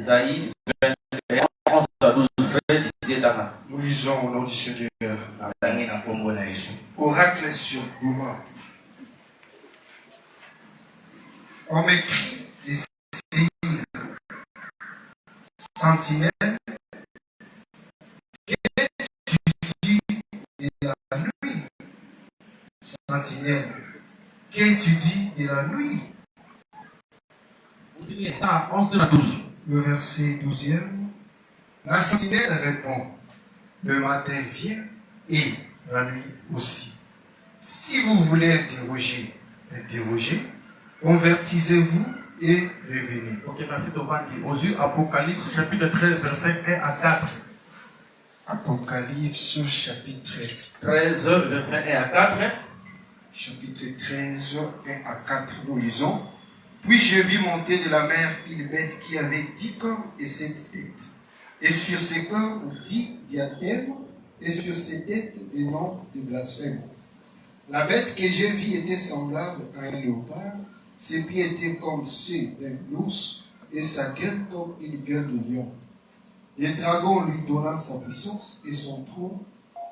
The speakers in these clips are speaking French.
Isaïe 21, 11 à 12. Nous lisons au nom du Seigneur. Oracle sur Bouma. On m'écrit des séirs. Sentinelle. Qu'est-ce que tu dis de la nuit? Sentinelle. Qu'est-ce que tu dis de la nuit? Le verset 12e. La sentinelle répond, le matin vient et la nuit aussi. Si vous voulez interroger, convertissez-vous et revenez. Ok, merci Tovandi. Aux yeux, Apocalypse, chapitre 13, verset 1 à 4. Apocalypse, chapitre 13, verset 1 à 4. Chapitre 13, 1 à 4, nous lisons. Puis je vis monter de la mer une bête qui avait 10 corps et 7 têtes. Et sur ses corps 10 diadèmes, et sur ses têtes des noms de blasphème. La bête que j'ai vue était semblable à un léopard, ses pieds étaient comme ceux d'un ours, et sa gueule comme une gueule de lion. Le dragon lui donna sa puissance et son trône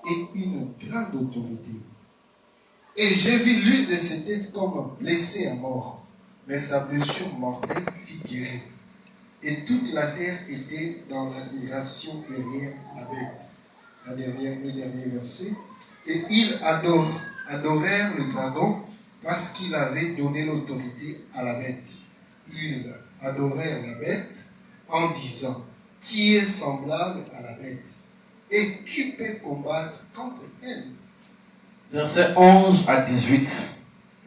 et une grande autorité. Et j'ai vu l'une de ses têtes comme blessée à mort, mais sa blessure mortelle fit guérir. Et toute la terre était dans l'admiration derrière la bête. Le dernier verset. Et ils adorèrent le dragon parce qu'il avait donné l'autorité à la bête. Ils adorèrent la bête en disant, qui est semblable à la bête et qui peut combattre contre elle? Verset 11 à 18.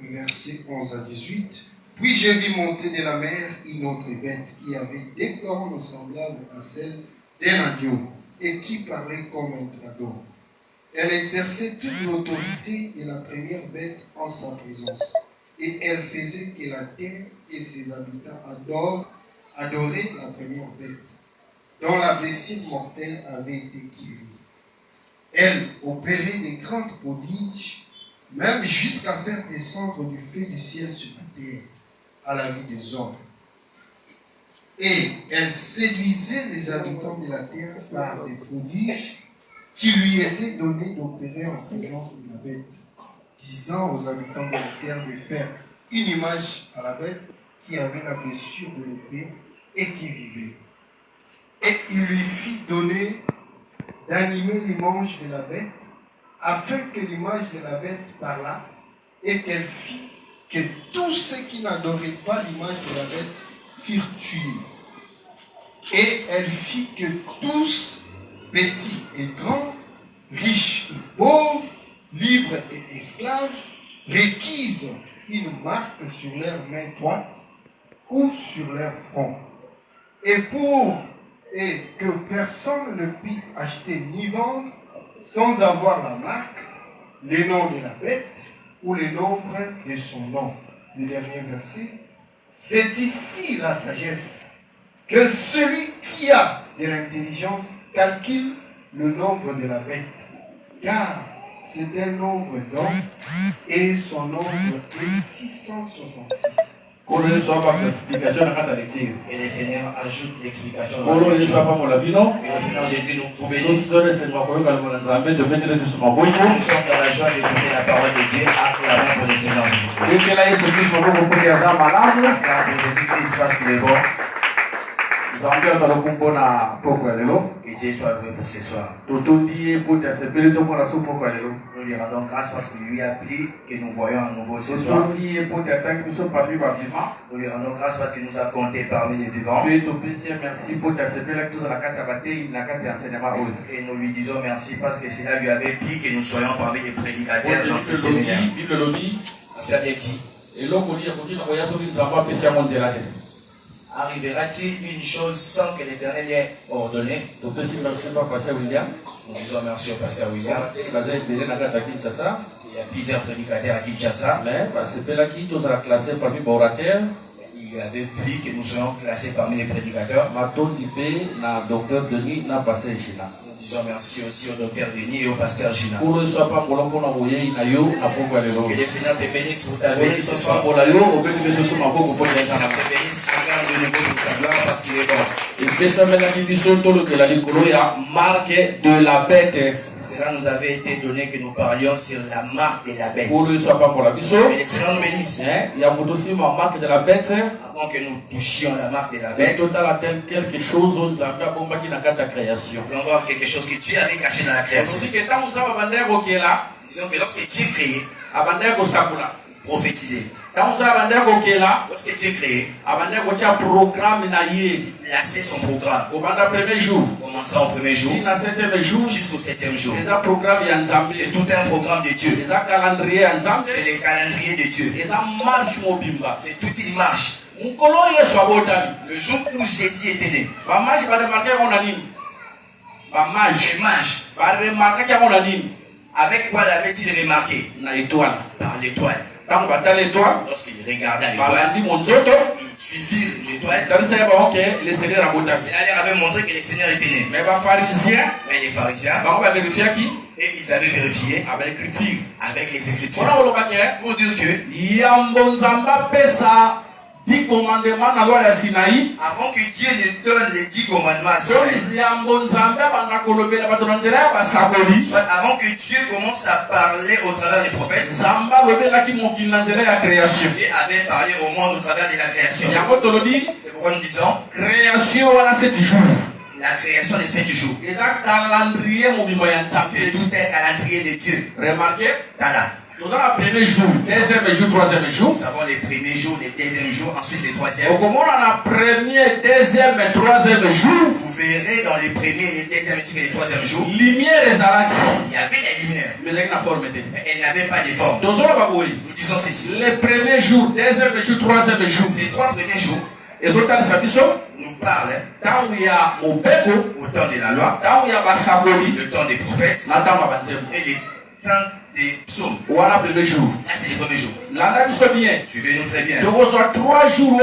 Verset 11 à 18. Puis je vis monter de la mer une autre bête qui avait des cornes semblables à celles d'un agneau et qui parlait comme un dragon. Elle exerçait toute l'autorité de la première bête en sa présence. Et elle faisait que la terre et ses habitants adoraient la première bête, dont la blessure mortelle avait été guérie. Elle opérait des grandes prodiges, même jusqu'à faire descendre du feu du ciel sur la terre, à la vie des hommes. Et elle séduisait les habitants de la terre par des prodiges qui lui étaient donnés d'opérer en présence de la bête, disant aux habitants de la terre de faire une image à la bête qui avait la blessure de l'épée et qui vivait. Et il lui fit donner d'animer l'image de la bête, afin que l'image de la bête parlât et qu'elle fit que tous ceux qui n'adoraient pas l'image de la bête furent tués. Et elle fit que tous, petits et grands, riches et pauvres, libres et esclaves, requisent une marque sur leurs mains droites ou sur leur front. Et que personne ne puisse acheter ni vendre sans avoir la marque, le nom de la bête ou le nombre de son nom. Le dernier verset. C'est ici la sagesse, que celui qui a de l'intelligence calcule le nombre de la bête, car c'est un nombre d'hommes et son nombre est 666. Et le Seigneur ajoute l'explication. Et le Seigneur Jésus nous bénisse. Nous sommes dans la joie d'écouter la parole de Dieu. Acclamons pour le Seigneur Jésus-Christ. Car pour Jésus-Christ, parce qu'il est bon. Que Dieu soit loué pour ce soir. Nous lui rendons grâce parce qu'il lui a plu que nous voyons à nouveau ce soir. Nous lui rendons grâce parce qu'il nous a comptés parmi les vivants. Et nous lui disons merci parce que cela lui avait plu que nous soyons parmi les prédicateurs dans ce séminaire. Cela est dit. Arrivera-t-il une chose sans que l'Éternel ait ordonné? Nous disons merci au pasteur William. Il y a plusieurs prédicateurs à Kinshasa. Il Il avait plu que nous soyons classés parmi les prédicateurs. Matondi pe na docteur Denis na pasteur Gina. Nous disons merci aussi au docteur Denis et au pasteur Gina. Pour le soir pas pour na moye na yo na poko le lo. Que le Seigneur te bénisse pour ta venue ce soir. Pour la yo au petit monsieur sur ma poko pour Que le Seigneur te bénisse encore de nouveau pour sa gloire parce qu'il est bon. Et puis ça met la division tout le que la likolo ya marque de la bête. Cela nous avait été donné que nous parlions sur la marque de la bête. Pour le soir pas pour la biso. Que le Seigneur nous bénisse. Il y a aussi ma marque de la bête. Avant que nous touchions la marque de la Mais bête, total a quelque chose on zanga bomba qui na kata création. nous allons voir quelque chose que Dieu avait caché dans la création. C'est que tant ça va bandeko qui est là, Disons que lorsque Dieu créé, abandeko sakula. prophétisé. Tant ça bandeko qui est là, Lorsque Dieu créé, abandeko tia programme na yé. laissé son programme. Au banda premier jour, Commençant au premier jour si na septième jour, jusqu'au 7e jour. les programme ya nzambe. C'est tout un programme de Dieu. Les calendrier ya nzambe. C'est le calendrier de Dieu. Les marche mobimba. C'est toute une marche. Mukolo yesu abotami. Le jour où Jésus était né, Ba marche ba remarquer qu'on a nini. Ba marche. les mages, Ba remarquer qu'on a nini. avec quoi l'avait-il remarqué? Na étoile. Par l'étoile. Tant ba ta l'étoile. Lorsqu'il regarda Ba l'étoile, landi monzoto. il suivit l'étoile. Dans ce cas OK, le Seigneur abotami. Cela leur avait montré que le Seigneur était né. Mais ba pharisien, Mais les pharisiens, ba on va vérifier qui et ils avaient vérifié avec l'écriture. avec les On Écritures a olobake. pour dire que Yambo nzamba pesa 10 commandements na loi ya Sinaï. avant que Dieu ne donne les 10 commandements à Sinaï, Donc yambo nzamba bana kolobela bato na nzela ya basakoli. soit avant que Dieu commence à parler au travers des prophètes, Zamba lobelaki mokili na nzela ya création. Dieu avait parlé au monde au travers de la création. Yango tolobi C'est pourquoi nous disons création wana 7 jours. la création de 7 jours. Eza calendrier mobimba ya C'est nzambe. tout un calendrier de Dieu. Remarquez, Voilà. nous avons le premier jour, deuxième jour, troisième jour. Nous avons les premiers jours, les deuxièmes jours, ensuite les troisièmes. Au comment on a premier, deuxième et troisième jour, Vous verrez dans les premiers, les deuxièmes et les troisièmes jours, lumière et zalaki. il y avait la lumière, Mais il y a une forme. mais elle n'avait pas de forme. Dans le baboué, Nous disons ceci. le premier jour, deuxième jour, troisième jour. Ces 3 premiers jours Et autres de sa mission, nous parlent tant où il y a Mobeko, au temps de la loi, tant où il y a Basaboli, le temps des prophètes la temps à Banzem. et le temps des psaumes. Voilà le premier jour. Là, c'est les premiers jours. Là, nous sommes bien. Suivez-nous très bien. Je reçois 3 jours.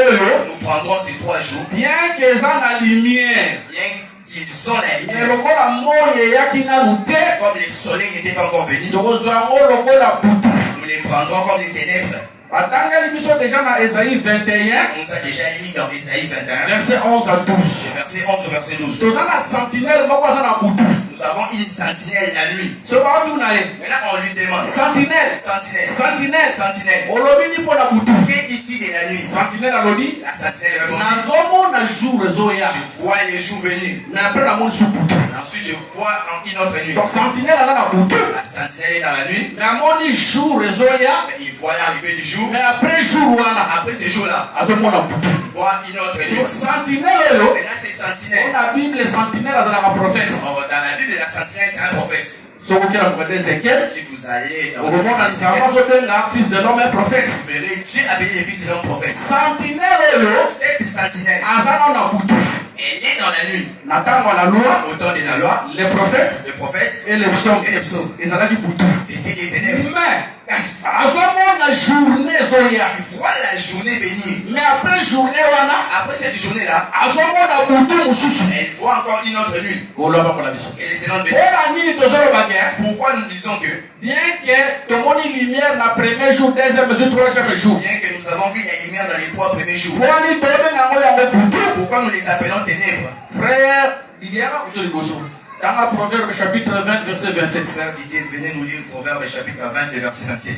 Nous prendrons ces 3 jours, Bien que ça la lumière. bien qu'ils ont la Mais lumière, le la moye yakina lute. comme le soleil n'était pas encore venu, Je reçois la butu. nous les prendrons comme des ténèbres. Attendez l'émission déjà dans Esaïe 21, On nous a déjà lu dans Ésaïe 21, verset 11 à 12. verset 11 au verset 12. Nous avons la sentinelle, nous avons la butu. Nous avons une sentinelle la nuit. Ce va tout naïe. Maintenant, on lui demande, Sentinelle. sentinelle, Sentinelle. sentinelle, Olobini pour la butu. que dit-il de la nuit? Sentinelle a dit. La sentinelle répondit, Nazomo na jour zoya. je vois les jours venir. Mais après la monde sous butu. Ensuite, je vois en une autre nuit. Donc sentinelle a la butu. La sentinelle est dans la nuit. Mais à mon jour zoya. Et il voit l'arrivée du jour. Mais après jour wana. Après ce jour-là, À ce moment butu. il voit une autre nuit. Donc sentinelle là. Maintenant, c'est sentinelle. La Bible sentinelle a la prophète. Or, dans la Bible, la sentinelle, c'est un prophète. Ce qui est la prophète Ézéchiel. Si vous allez dans Au le moment où Ézéchiel, le fils de l'homme est prophète. vous verrez Dieu appelé les fils de l'homme prophète. Sentinelle là. Cette sentinelle, Azana na butu. elle est dans la nuit. Natanga la loi. Au temps de la loi, Les prophètes le prophète et les psaumes. et les psaumes. Ils allaient butu. C'était les ténèbres. Mais à ce moment la journée zoya. Il voit la journée venir. Mais après journée wana. Après cette journée-là, À ce moment la butu mususu. elle voit encore une autre nuit. Koloba pour la mission. Et le Seigneur bénit. Pour la nuit tozolo baké. Pourquoi nous disons que, Bien que tomoni lumière na premier jour, deuxième jour, troisième jour. bien que nous avons vu la lumière dans les 3 premiers jours, Pour la nuit tobe na ngoya butu. pourquoi nous les appelons ténèbres? Frère Didier Outoliboso. Dans la Proverbe chapitre 20 verset 27. Frère Didier, venez nous lire Proverbe chapitre 20 et verset 27.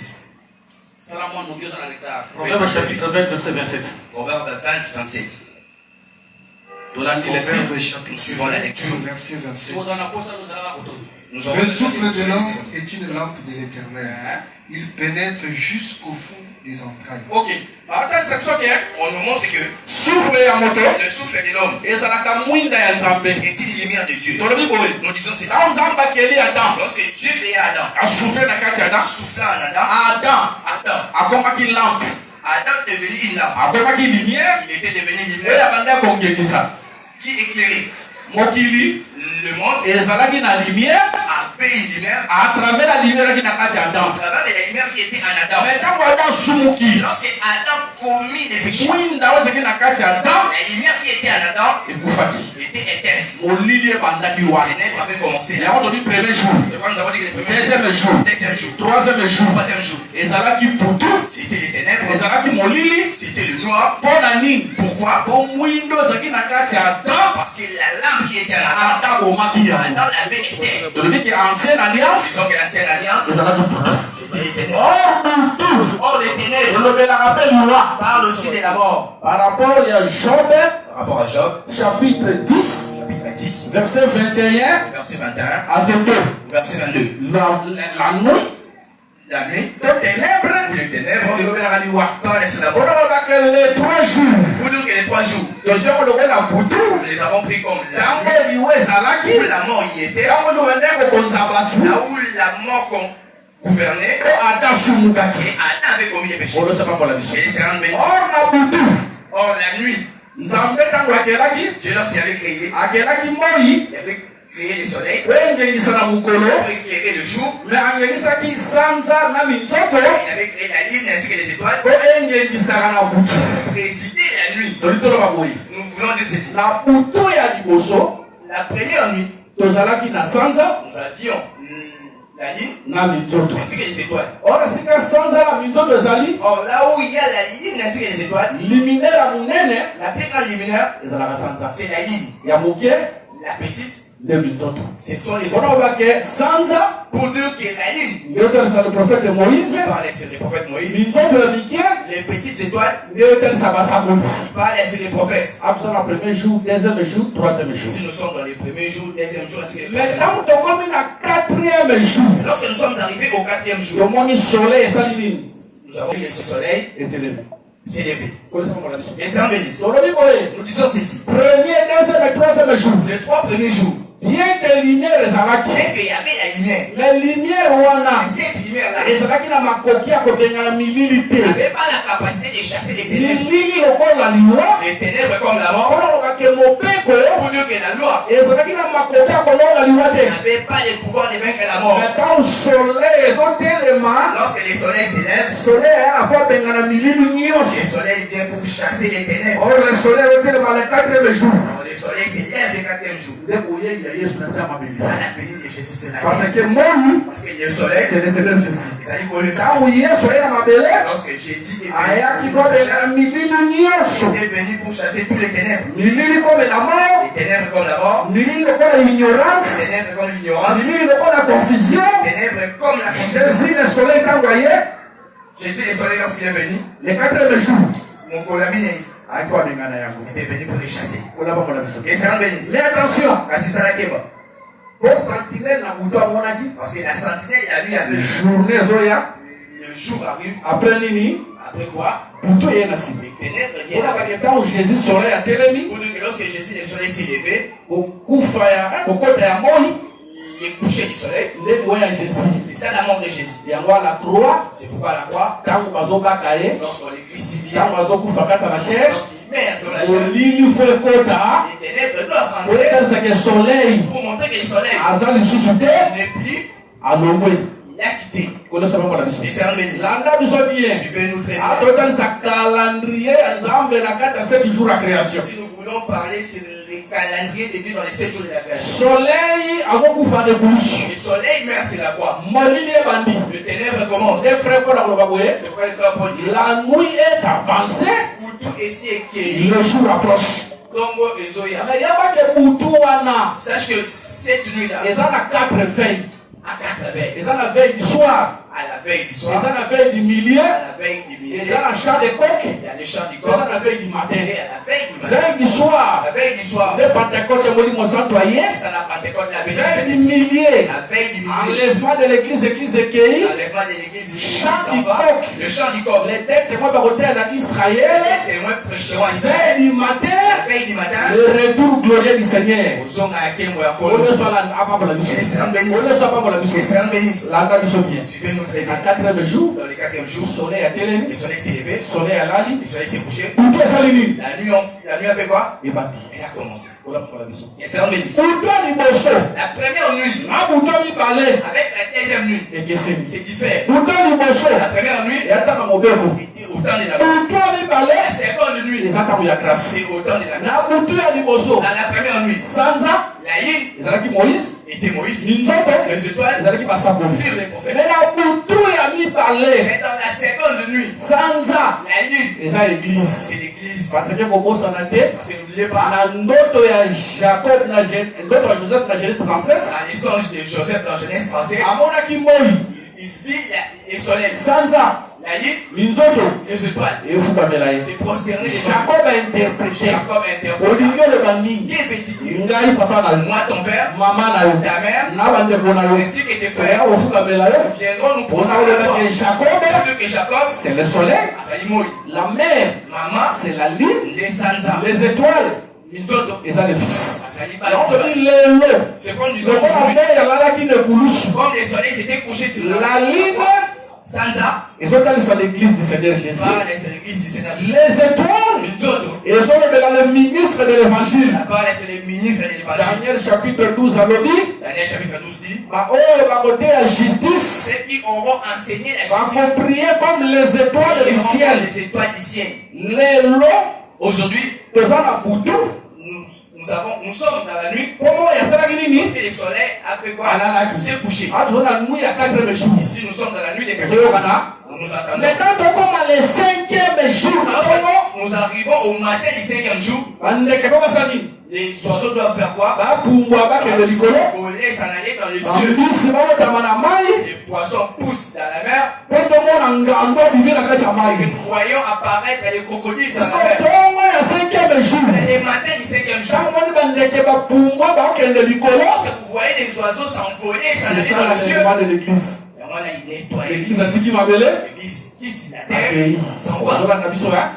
Salamon nous disons en retard. Proverbe chapitre 20 verset 27. Proverbe 20, 27. Dolandi lecture. Proverbe chapitre Suivons la lecture. verset 27. Nous en avons ça nous allons autour. Nous avons Le souffle de la l'homme lecture. est une lampe de l'éternel. Il pénètre jusqu'au fond des entrailles. Ok. Attends, c'est ça qui est. On nous montre que Souffle ya moto. le souffle de l'homme Ezalaka mwinda ya nzambe. est une lumière de Dieu. Tolobi boye. Nous disons ceci. Quand nzambe akeli Adam. Lorsque Dieu créa Adam, Asouffle na kati ya Adam. souffla en Adam, Adam. Adam, Akomaki lampe. Adam devenu une lampe. Akomaki lumière. Il était devenu une Oyo lumière abandi akongekisa. qui éclairait Mokili. le monde, Ezalaki na lumière. avait une lumière À travers la lumière qui na kati ya au Adam. travers de la lumière qui était en Adam. Mais quand Adam sumuki. Lorsque Adam commis des péchés. mwinda ozaki na kati ya Adam La lumière qui était en Adam ekufaki était éteinte. molili ebandaki Les wana ténèbres avaient commencé là. yango tobi premier jour C'est quand nous avons dit que les premiers deuxième jours, jour deuxième jour, troisième jour troisième jour, ezalaki putu c'était les ténèbres, ezalaki molili c'était le noir. mpo na nini Pourquoi? mpo mwindo ozalaki na kati ya Adam Parce que la lampe qui était en Adam, atabomaki yango Adam l'avait éteinte. tolobi ke ancienne alliance Disons que l'ancienne alliance, ezalaki putu c'était les ténèbres. or putu Or, les ténèbres elobelaka mpe liwa parlent aussi de la mort. par rapport ya Job Par rapport à Job, chapitre 10 chapitre 10, verset 21 verset 21, à 22 verset 22. la nuit La nuit, de ténèbres ou les ténèbres, elobelaka liwa parlent de la mort. olobaka les 3 jours Pour dire que les 3 jours, tozongo lokola putu nous les avons pris comme la ntango nuit, liwa ezalaki où la mort y était, ntango liwa nde kokonza batu là où la mort gouvernait, po ata sumukaki et Adam avait commis les péchés. olosepambola biso Et les servants bénissent. or na butu Or, la nuit, nzambe ntango akelaki Dieu, lorsqu'il avait créé, akelaki moi il avait créé le soleil po engengisa na mokolo pour éclairer le jour. me angengisaki sanza na minzoto Il avait créé la lune ainsi que les étoiles po engengisaka na butu pour présider la nuit. toli toloba boye Nous voulons dire ceci. na butu ya liboso La première nuit, tozalaki na sanza nous avions la lune na minzoto ainsi que les étoiles. or esika sanza na minzoto ezali Or, là où il y a la lune ainsi que les étoiles, liminaire ya monene la plus grande luminaire, ezalaka sanza c'est la lune. ya moke La petite, nde minzoto ce sont les mpona étoiles. obake sanza Pour dire que la lune, nde otalisa le prophète moïse parlait sur le prophète Moïse. minzoto ya mike Les petites étoiles, nde otalisa basakoli parlaient sur les prophètes. abiso na premier jour deuxième jour troisième jour Si nous sommes dans les premiers jours, deuxième jour, ainsi que les mais troisième jour. ntango tokomi na quatrième jour Lorsque nous sommes arrivés au quatrième jour, tomoni soleil esali nini nous avons vu ce soleil etelemi s'élever. kolesa makola biso Et c'est en bénisse. tolobi boye Nous disons ceci. premier deuxième et troisième jour Les 3 premiers jours, bien que lumière ezalaki bien qu'il y avait la lumière, mais lumière wana mais cette lumière-là ezalaki na makoki ya kobengana milili te n'avait pas la capacité de chasser les ténèbres. milili lokola liwa Les ténèbres comme la mort, mpona lokake mopeko pour dire que la loi ezalaki na makoki ya kolonga liwa te n'avait pas le pouvoir de vaincre la mort. mais ntango soleil ezotelema Lorsque le soleil s'élève, soleil aya po abengana milili nyonso le soleil vient pour chasser les ténèbres. or le soleil ezotelema le quatrième jour Alors, le soleil s'élève le quatrième jour. nde boyei ya yesu na se ya C'est mabeli ça la venue de Jésus, c'est la parce vie. que moi Parce que le soleil, c'est le seigneur jésus c'est-à-dire qu'on le sait. ntango yesu aye na mabele Lorsque Jésus est ayaki venu pour kobengana milili nyonso il est venu pour chasser tous les ténèbres. milili kobela mort Les ténèbres comme la mort, milili lokola ignorance les ténèbres comme l'ignorance, milili lokola confusion les ténèbres comme la confusion. jésus le soleil ntango aye Jésus, le soleil, lorsqu'il est venu, le quatrième jour mon Colami ayaki kobengana yango était venu pour les chasser. olabakola biso Et c'est en bénisse. mais attention Parce que ça la kéba. po sentinelle na butu amonaki Parce que la sentinelle, la nuit avait journée ezoya le jour arrive. après nini Après quoi? butu eye na nsima Les ténèbres viennent olobaka après. ntango jésus soleil atelemi Pour dire que lorsque Jésus, le soleil s'est levé, kokufa ya kokota ya moi les couchers du soleil, nde liwa ya jésus c'est ça la mort de Jésus. yango ala croix C'est pourquoi la croix, ntango bazobaka ye lorsqu'on les crucifie, ntango bazokufa kata na chair lorsqu'il meurt sur la chair, olili fo ekota les ténèbres doivent po rentrer etanisaka soleil pour montrer que le soleil aza lisusu te n'est plus, alongwe il a quitté. kolesa bangola biso Et c'est en bénisse. landa biso bien Suivez-nous très bien. atotalisa calendrier ya nzambe na kati ya 7 jours ya création Si nous voulons parler sur les calendriers de Dieu dans les 7 jours de la création, soleil azokufa de bulusu le soleil meurt sur la croix. molili ebandi Le ténèbre commence. se frère kola koloba boye C'est pourquoi le frère Paul dit la nuit est avancée pour tout ici est qui le jour approche Congo et Zoya. mais yabake butu wana Sache que cette nuit-là, eza na 4 veilles à 4 veilles, eza na veille du soir à la veille du eza soir, na veille du milieu à la veille du midi, eza na chant de coq il y a le chant du eza corps, na veille du matin et à la veille du matin. veille du soir La veille du soir, nde pentecote molimo santo aye c'est ça la Pentecôte, la veille du veille du Saint-Esprit. milieu La veille du milieu, enlèvement de l'église église ekei l'enlèvement de l'église, Chant s'en du va. coq. Le chant du corps. les têtes moi bakotela na israël Les témoins prêcheront en Israël. veille du matin La veille du matin, le retour glorieux du seigneur aux hommes à Kembo et à Kolo. oleso apabola biso Et c'est un bénisse. oleso apabola biso Et c'est un bénisse. landa biso bien Suivez-nous très na bien. 4e jour Dans le 4e jour, soleil atelemi le soleil s'est levé, soleil alali le soleil s'est couché. butu esali nini La nuit a fait quoi? ebandi Elle a commencé. olapabola biso Et c'est un bénisse. butu ya liboso La première nuit, na butu ya mibale avec la deuxième nuit, ekeseni c'est différent. butu ya liboso La première nuit eyataka mobeko était au temps de la nuit. La seconde nuit, c'est au temps de la grâce. Dans la première nuit, la ligne était Moïse. Les étoiles furent les prophètes. Mais dans la seconde nuit, la ligne, c'est l'église. Parce que n'oubliez pas, dans les songes de Joseph dans Genèse 37, il vit le soleil, la ligne, les étoiles. C'est prosterné. Jacob a interprété. Qu'est-ce que tu dis? Moi, ton père, ta mère, ainsi que tes frères viendront nous poser la porte. Que Jacob, c'est le soleil. La mer, maman, c'est la lune. Les étoiles, et ça les fils. C'est comme nous aujourd'hui. Comme le soleil s'était couché sur la ligne. Sansa, et sont allés sur l'église du Seigneur Jésus. Les étoiles, et sont dans le ministre de l'évangile. Daniel chapitre 12 a dit, la justice, ceux qui auront enseigné la justice, vont prier comme les étoiles du ciel. Les lots, aujourd'hui, nous sommes dans la nuit. Parce que le soleil a fait quoi? Il s'est couché. Ici, nous sommes dans la nuit des personnes. Nous attendons. Mais quand on commence le 5e jour, nous arrivons au matin du 5e jour. Les oiseaux doivent faire quoi? Voler, s'en aller dans le ciel. Les poissons poussent dans la mer. Et nous voyons apparaître les crocodiles dans la mer. Les matins du 5e jour. Lorsque vous voyez les oiseaux s'envoler, s'en aller dans le ciel. L'église a dit qui m'a appelé. L'église quitte la terre, s'en va.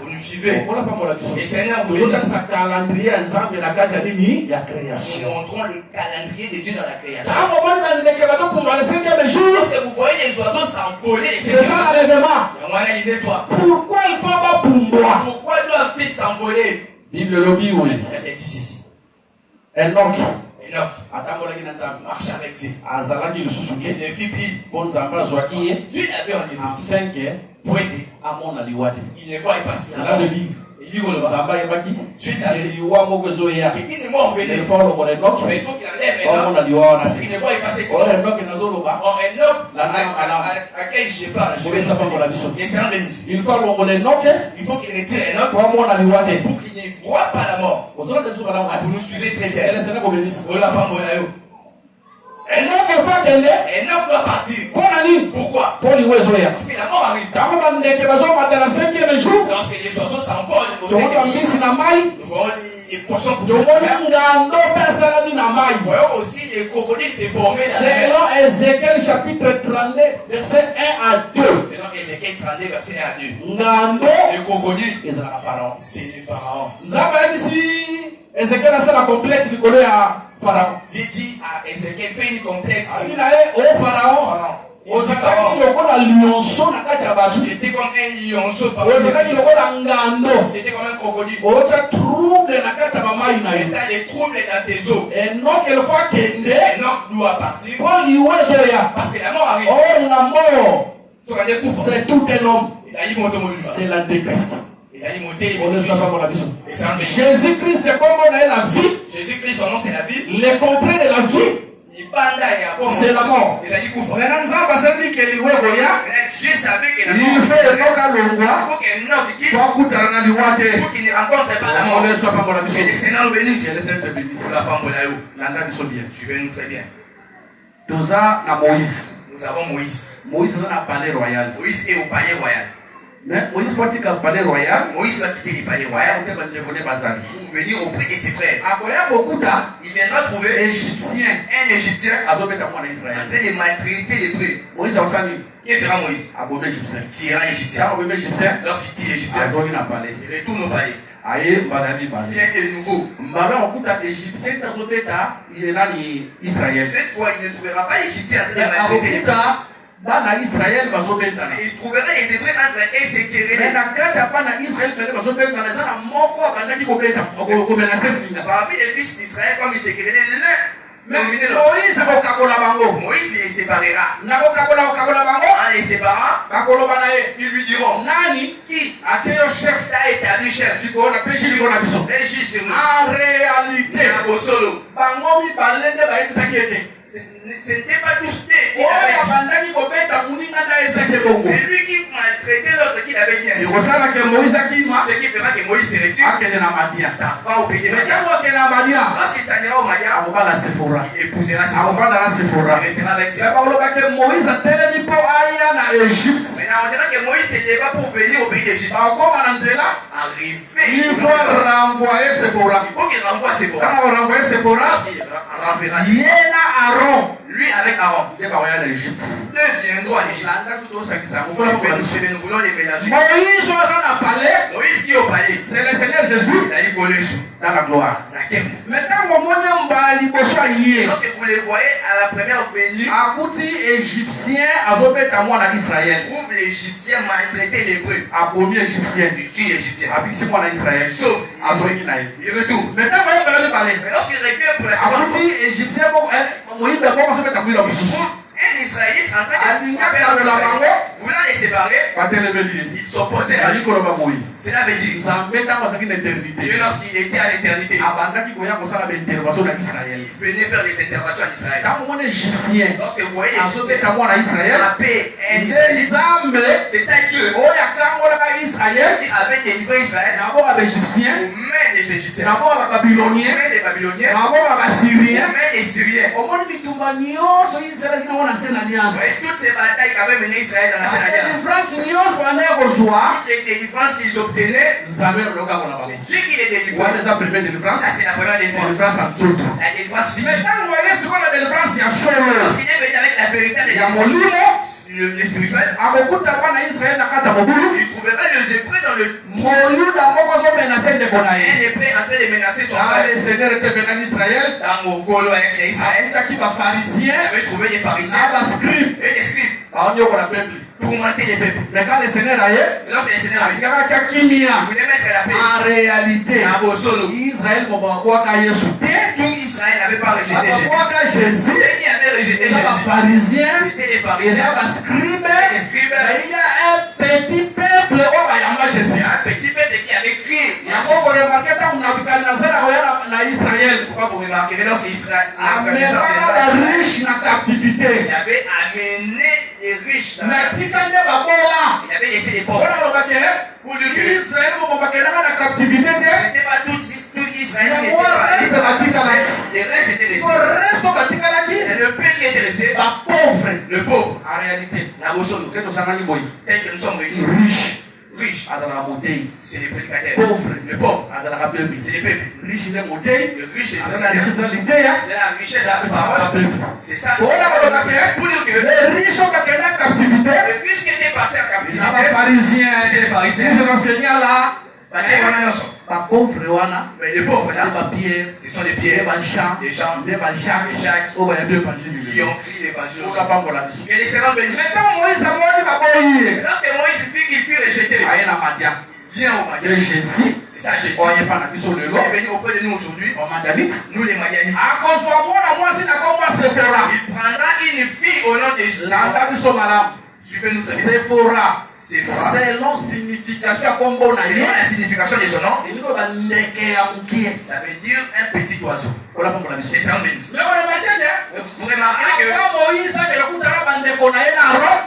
Vous nous suivez. Et Seigneur, vous bénisse. Nous montrons le calendrier de Dieu dans la création. Lorsque vous voyez les oiseaux s'envoler, c'est ça l'enlèvement. Pourquoi il faut pas boumbois? Pourquoi doivent-ils s'envoler? Bible lobby, oui. Elle dit ceci. Enoch. Marche avec Dieu. Il ne fit plus. Dieu l'avait en Égypte. Afin que pointé. Il ne voit pas ce qu'il a. Il dit tu savais. Il dit ne m'en revenez. Mais il faut qu'il enlève Enoch pour qu'il ne voie pas cette Enoch. Or Enoch à quel je parle. Il faut qu'il retire Enoch pour qu'il ne voit pas la mort. Vous nous suivez très bien. Enoch doit partir. Pourquoi? Parce que la mort arrive. Lorsque les oiseaux s'envolent au 5e jour, les poissons poussent. Voyons aussi les crocodiles se former dans la mer. Selon Ézéchiel chapitre 32, verset 1 à 2. Selon Ézéchiel 32, verset 1 à 2. Les crocodiles, c'est les pharaons. Ézéchiel a fait la complète du collège à Pharaon. J'ai dit à Ézéchiel, fais une complète. Il allait au Pharaon. C'était comme un lionceau. C'était comme un crocodile. Et t'as des troubles dans tes os. Enoch doit partir. Parce que la mort arrive. C'est tout un homme. C'est la décreste. Jésus-Christ, c'est comme on a la vie. Jésus-Christ, son nom, c'est la vie. Le contraire de la vie, c'est la mort. Maintenant, nous avons dit que Dieu savait que la mort, il fait le cas pour qu'Enoch quitte, pour qu'il ne rencontre pas la mort. Que le Seigneur nous bénisse. Suivez-nous très bien. Nous avons Moïse. Moïse est dans le palais royal. Moïse est au palais royal. Mais Moïse va quitter le palais royal. Moïse va quitter le palais royal pour venir auprès de ses frères. Il viendra trouver un Égyptien en train de maltraiter les prêtres. Que fera Moïse? Il tirera l'Égyptien. Lorsqu'il tire l'Égyptien, il retourne au palais. Vient de nouveau. Cette fois, il ne trouvera pas l'Égyptien en train de maltraiter les prêtres. Il trouvera les Hébreux en train de se quereller. Parmi les fils d'Israël, comme ils se querellaient, l'un dominer l'autre. Moïse les séparera. En les séparant, ils lui diront qui t'a établi chef. En réalité, ce n'était pas tous des. C'est lui qui maltraitait l'autre qui l'avait dit. Ce qui fera que Moïse se retire. Ça va au pays de Madian. Lorsqu'il s'en ira au Madian, il épousera Séphora. Il restera avec Séphora. Maintenant, on dirait que Moïse se leva pour venir au pays d'Égypte. Arrivé. Il faut renvoyer Séphora. Il faut qu'il renvoie Séphora. Quand on renvoie Séphora, il renverra Séphora. Lui avec Aaron. Deux viendront à l'Égypte. Nous voulons les mélanger. Moïse qui est au palais. C'est le Seigneur Jésus. Il a dit dans la gloire. Maintenant, lorsque vous les voyez à la première venue, trouve l'Égyptien maltraiter l'Hébreu. Il tue l'Égyptien. Sauf il retourne. Mais lorsqu'il revient pour la seconde fois, un Israélite en train de voulant les séparer, ils s'opposaient à lui. Cela veut dire Dieu, lorsqu'il était à l'éternité, il venait faire des interventions en Israël. Lorsque vous voyez l'Égyptien, la paix est un Israélite, c'est ça Dieu qui avait délivré Israël aux mains des Égyptiens, aux mains des Babyloniens, aux mains des Syriens. Toutes ces batailles qu'avait mené Israël dans la Sainte Alliance, toutes les délivrances qu'ils obtenaient, celui qui les délivrait, ça c'est la première délivrance. La délivrance physique. Lorsqu'il est venu avec la véritable délivrance, le spirituel, il trouvera les épées dans le un épée en train de menacer son frère. Dans mon golo avec les Israël, il avait trouvé des pharisiens et des scribes pour monter les peuples. Mais quand le Seigneur a eu, lorsque le Seigneur a eu, il voulait mettre la paix. En réalité, Israël tout Israël n'avait pas rejeté Jésus. Ceux qui avaient rejeté Jésus, c'était les pharisiens, les scribes. Il y a un petit peuple qui avait crié. Pourquoi vous remarquerez lorsqu'Israël il avait amené les riches dans la captivité. Il avait laissé les pauvres. Pour dire que Israël n'était pas tout Israël qui était parlé. Les restes étaient restés. C'est le peuple qui était resté. Le pauvre. En réalité, tel que nous sommes réunis. Riche, c'est les prédicateurs. Pauvre, le pauvre, c'est les peuples. Le riche, c'est la richesse de la parole. C'est ça. Pour dire que les riches qui étaient partis en captivité, c'était les pharisiens. Pas pauvre, mais les pauvres là, ce sont des pierres, des gens, des Jacques, qui ont crié l'évangile. Et les servants bénis. Lorsque Moïse vit qu'il fut rejeté, viens au Madian. C'est ça Jésus. Il est venu auprès de nous aujourd'hui. Nous les Madianites. Il prendra une fille au nom de Jésus. Suivez-nous très bien. Séphora. Selon la signification de son nom, ça veut dire un petit oiseau. Et ça vous remarquez que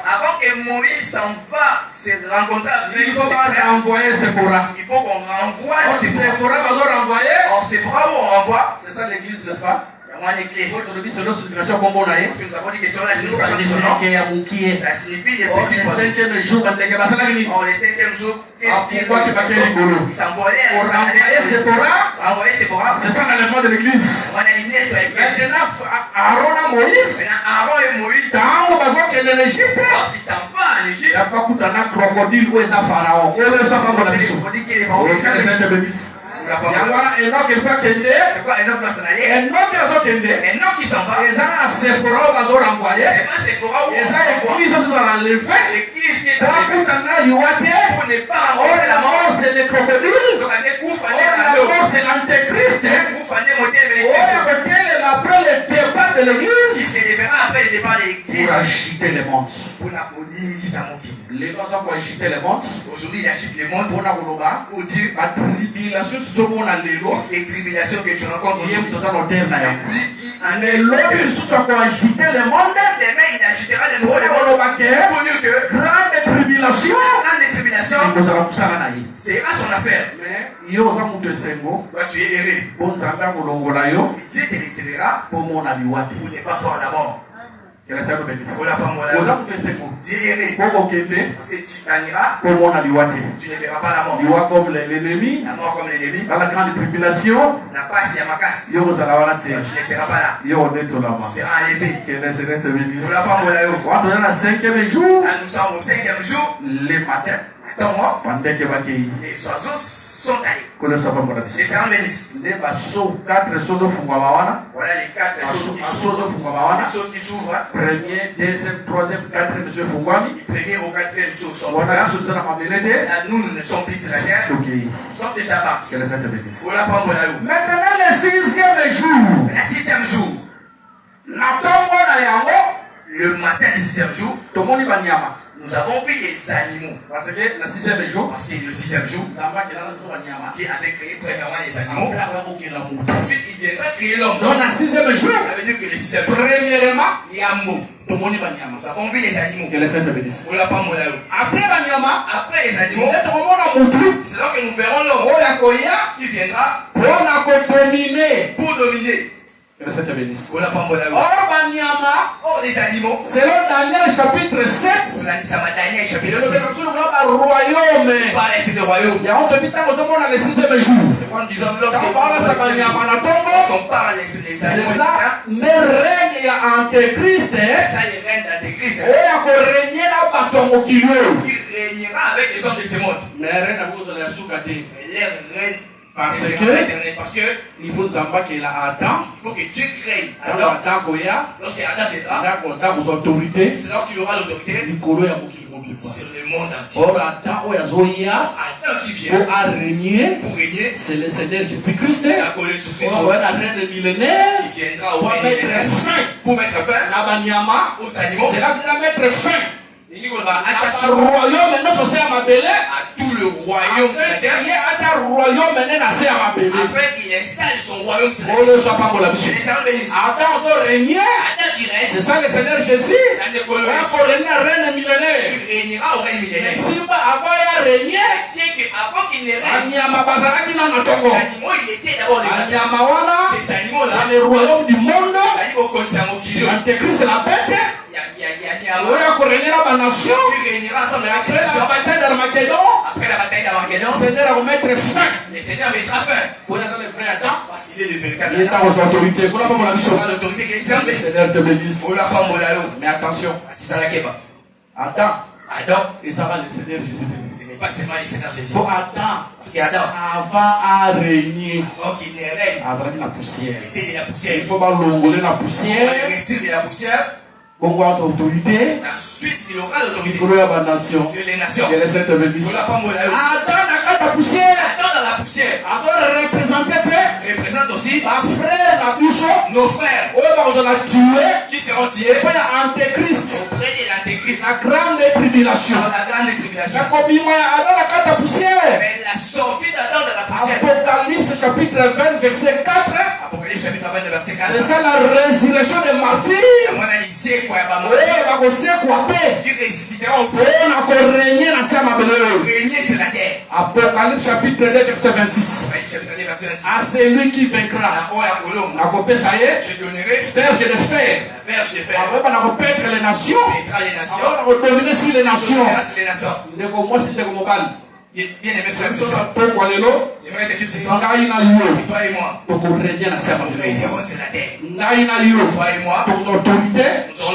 avant que Moïse s'en va se rencontrer avec Séphora, il faut qu'on renvoie Séphora. Or Séphora où on renvoie, c'est ça l'église, n'est-ce pas? L'église. Nous avons dit que selon la signification de son nom, ça signifie les petits oiseaux. Or, le 5e jour, il s'envolait à renvoyer Séphora. C'est ça l'enlèvement de l'église. On a aligné sur l'église. Maintenant, Aaron et Moïse, lorsqu'ils s'en vont en Égypte, c'est quoi Enoch va s'en aller? Enoch qui s'en va. C'est pas Séphora où on renvoie. L'église qui est pour ne pas renvoyer la mort. C'est le crocodile. C'est l'antéchrist. Après le départ l'église. Qui se lèvera après le départ de l'église. Pour agiter les mondes. Les gens pour agiter les mondes. Aujourd'hui, il agite les mondes. Pour dire la tribulation, c'est ce qu'on a les tribulations que tu rencontres aujourd'hui. Mais l'autre, pour agiter les mondes. Demain, il agitera les mondes. Pour dire que grande tribulation. C'est à son affaire. Mais tu es erré. Si Dieu te retirera pour ne pas voir la mort. Tu es erré. Parce que tu gagneras. Tu ne verras pas la mort. La mort comme l'ennemi. Dans la grande tribulation. La passe à ma casse. Tu ne seras pas là. Tu seras enlevé. La cinquième jour. Nous sommes au 5e jour. Le matin. Attends-moi. Les oiseaux sont allés. Les serants bénissent. Voilà les 4 sauts qui s'ouvrent. Premier, deuxième, troisième, quatrième, monsieur Fungwami. Le premier au 4e saut sont ouverts. Nous ne sommes plus sur la terre. Nous sommes déjà partis. Voilà maintenant le 6e jour. Le 6e jour. Le matin du 6e jour. Nous avons pris les animaux. Parce que le 6e jour. Parce que le 6e jour. Dieu avait créé premièrement les animaux. Ensuite, il viendra créer l'homme. Donc, le 6e jour. Ça veut dire que le 6e jour. Premièrement, il y a un mot. Nous avons vu les animaux. Après les animaux, c'est là que nous verrons l'homme qui viendra pour dominer. Oh, les animaux. Selon Daniel chapitre 7, Daniel chapitre 7. royaume. C'est le royaume. C'est quand disons lorsqu'on parle les animaux. Mais règne antéchrist. Ça, les règnes d'antéchrist. Qui régnera avec les hommes de ce monde. Mais les règnes. Parce que il faut qu'il a Adam. Il faut que Dieu crée Adam. Lorsque Adam viendra, c'est là qu'il aura l'autorité sur le monde entier. Adam qui vient pour régner, c'est le Seigneur Jésus-Christ. Qui viendra au millénaire pour mettre fin aux animaux. C'est là qu'il va mettre fin. À tout le royaume sur la terre. Afin qu'il installe son royaume sur la terre. C'est ça le Seigneur Jésus. Il régnera au règne millénaire. Avant de régner, les animaux, il était d'abord ces animaux-là. Le royaume du monde. L'antéchrist, la bête. Nation. Après la bataille d'Armageddon, le Seigneur va mettre fin. Le Seigneur mettra fin. Pour les frères Adam, parce qu'il est le véritable. Il est dans vos autorités. L'autorité que le Seigneur te bénisse. Mais attention. Adam. Et ça va le Seigneur Jésus. Ce n'est pas seulement le Seigneur Jésus. Pour Adam. Parce qu'Adam, avant à régner, avant qu'il ne règne, la poussière. Il était de la poussière. Il faut pas l'ongoler la poussière. On le retire de la poussière. On voit son autorité. Ensuite, il aura l'autorité sur les nations. Et les êtres bénis. Adam dans la poussière. Adam dans la poussière. Représente aussi nos frères qui seront tués auprès de l'antéchrist. La grande tribulation. Mais la sortie d'Adam de la poussière. Apocalypse chapitre 20 verset 4. Apocalypse chapitre 20 verset 4. C'est ça la résurrection des martyrs. Qui ressusciteront aussi. Régner sur la terre. Apocalypse chapitre 2 verset 26. À celui qui vaincra. Je donnerai verge de fer. Après, on va paître les nations. On va dominer sur les nations. Bien aimé frère, j'aimerais te dire ce soir, toi et moi, nous régnerons sur la terre. Toi et moi, nous aurons l'autorité sur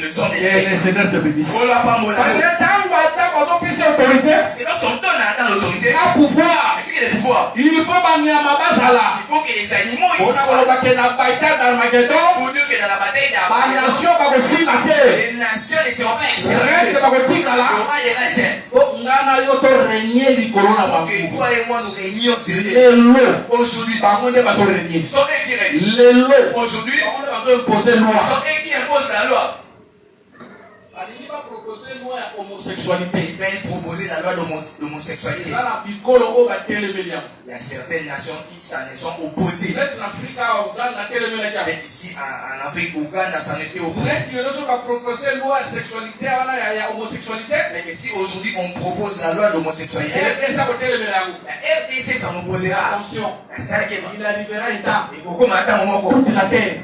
les hommes et les Seigneur te bénisse. Parce que lorsqu'on donne à Adam l'autorité, est-ce qu'il y a des pouvoirs? Il faut que les animaux y soient. Pour dire que dans la bataille d'Armageddon, les nations ne seront pas exterminées. Il y aura des restes. toi et moi nous réunions sur eux. Aujourd'hui, ce sont eux qui règnent. Aujourd'hui, ce sont eux qui imposent la loi. Il va proposer la loi d'homosexualité. Il y a certaines nations qui s'en sont opposées. Mais ici en Afrique, Ouganda s'en était opposé. Mais si aujourd'hui on propose la loi d'homosexualité, la RDC s'en opposera. Il arrivera un temps. Toute la terre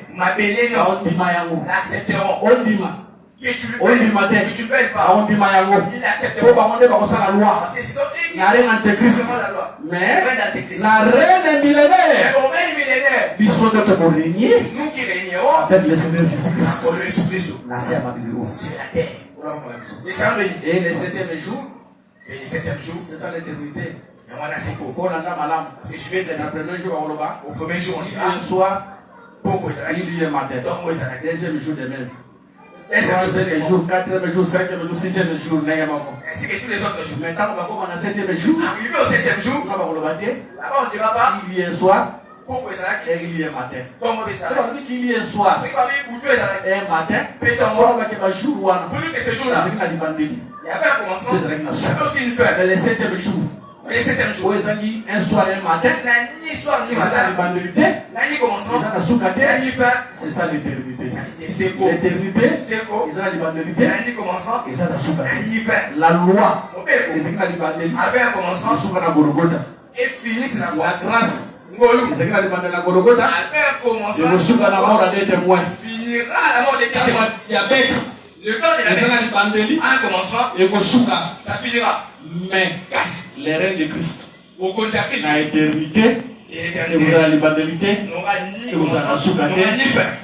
accepteront. Que tu ne payes pas. Il accepte la loi. Parce que ce sont eux qui font la loi. Mais la reine millénaire, nous qui régnerons avec le Seigneur Jésus-Christ, c'est la terre. Et le septième jour, c'est ça l'éternité. Parce que je vais te au premier jour, on dira le soir, il y a matin, deuxième jour de même. Troisième jour, quatrième jour, cinquième jour, sixième jour, ainsi que tous les autres jours. maintenant, on va commencer le septième jour. Arrivé au septième jour, là-bas on ne dira pas il y a soir et il y a matin. C'est pas dit qu'il y a soir et matin, on va faire un jour. Pour que ce jour-là, il y avait un commencement, il y avait aussi une fin. Le septième jour. Le septième jour. Un soir et un matin. Ni soir ni matin. Ni commencement. Ni fin. C'est ça l'éternité. L'éternité. Ni commencement. Ni fin. La loi. Avait un commencement. Et finisse la loi. La grâce. Avait un commencement. La mort des témoins. Finira la mort des témoins. Diabète. Le temps de la bête. Un commencement. Ça finira. Mais les reines de Christ, au côté de Christ, la éternité, et vous avez la libéralité, et vous avez la soukaté,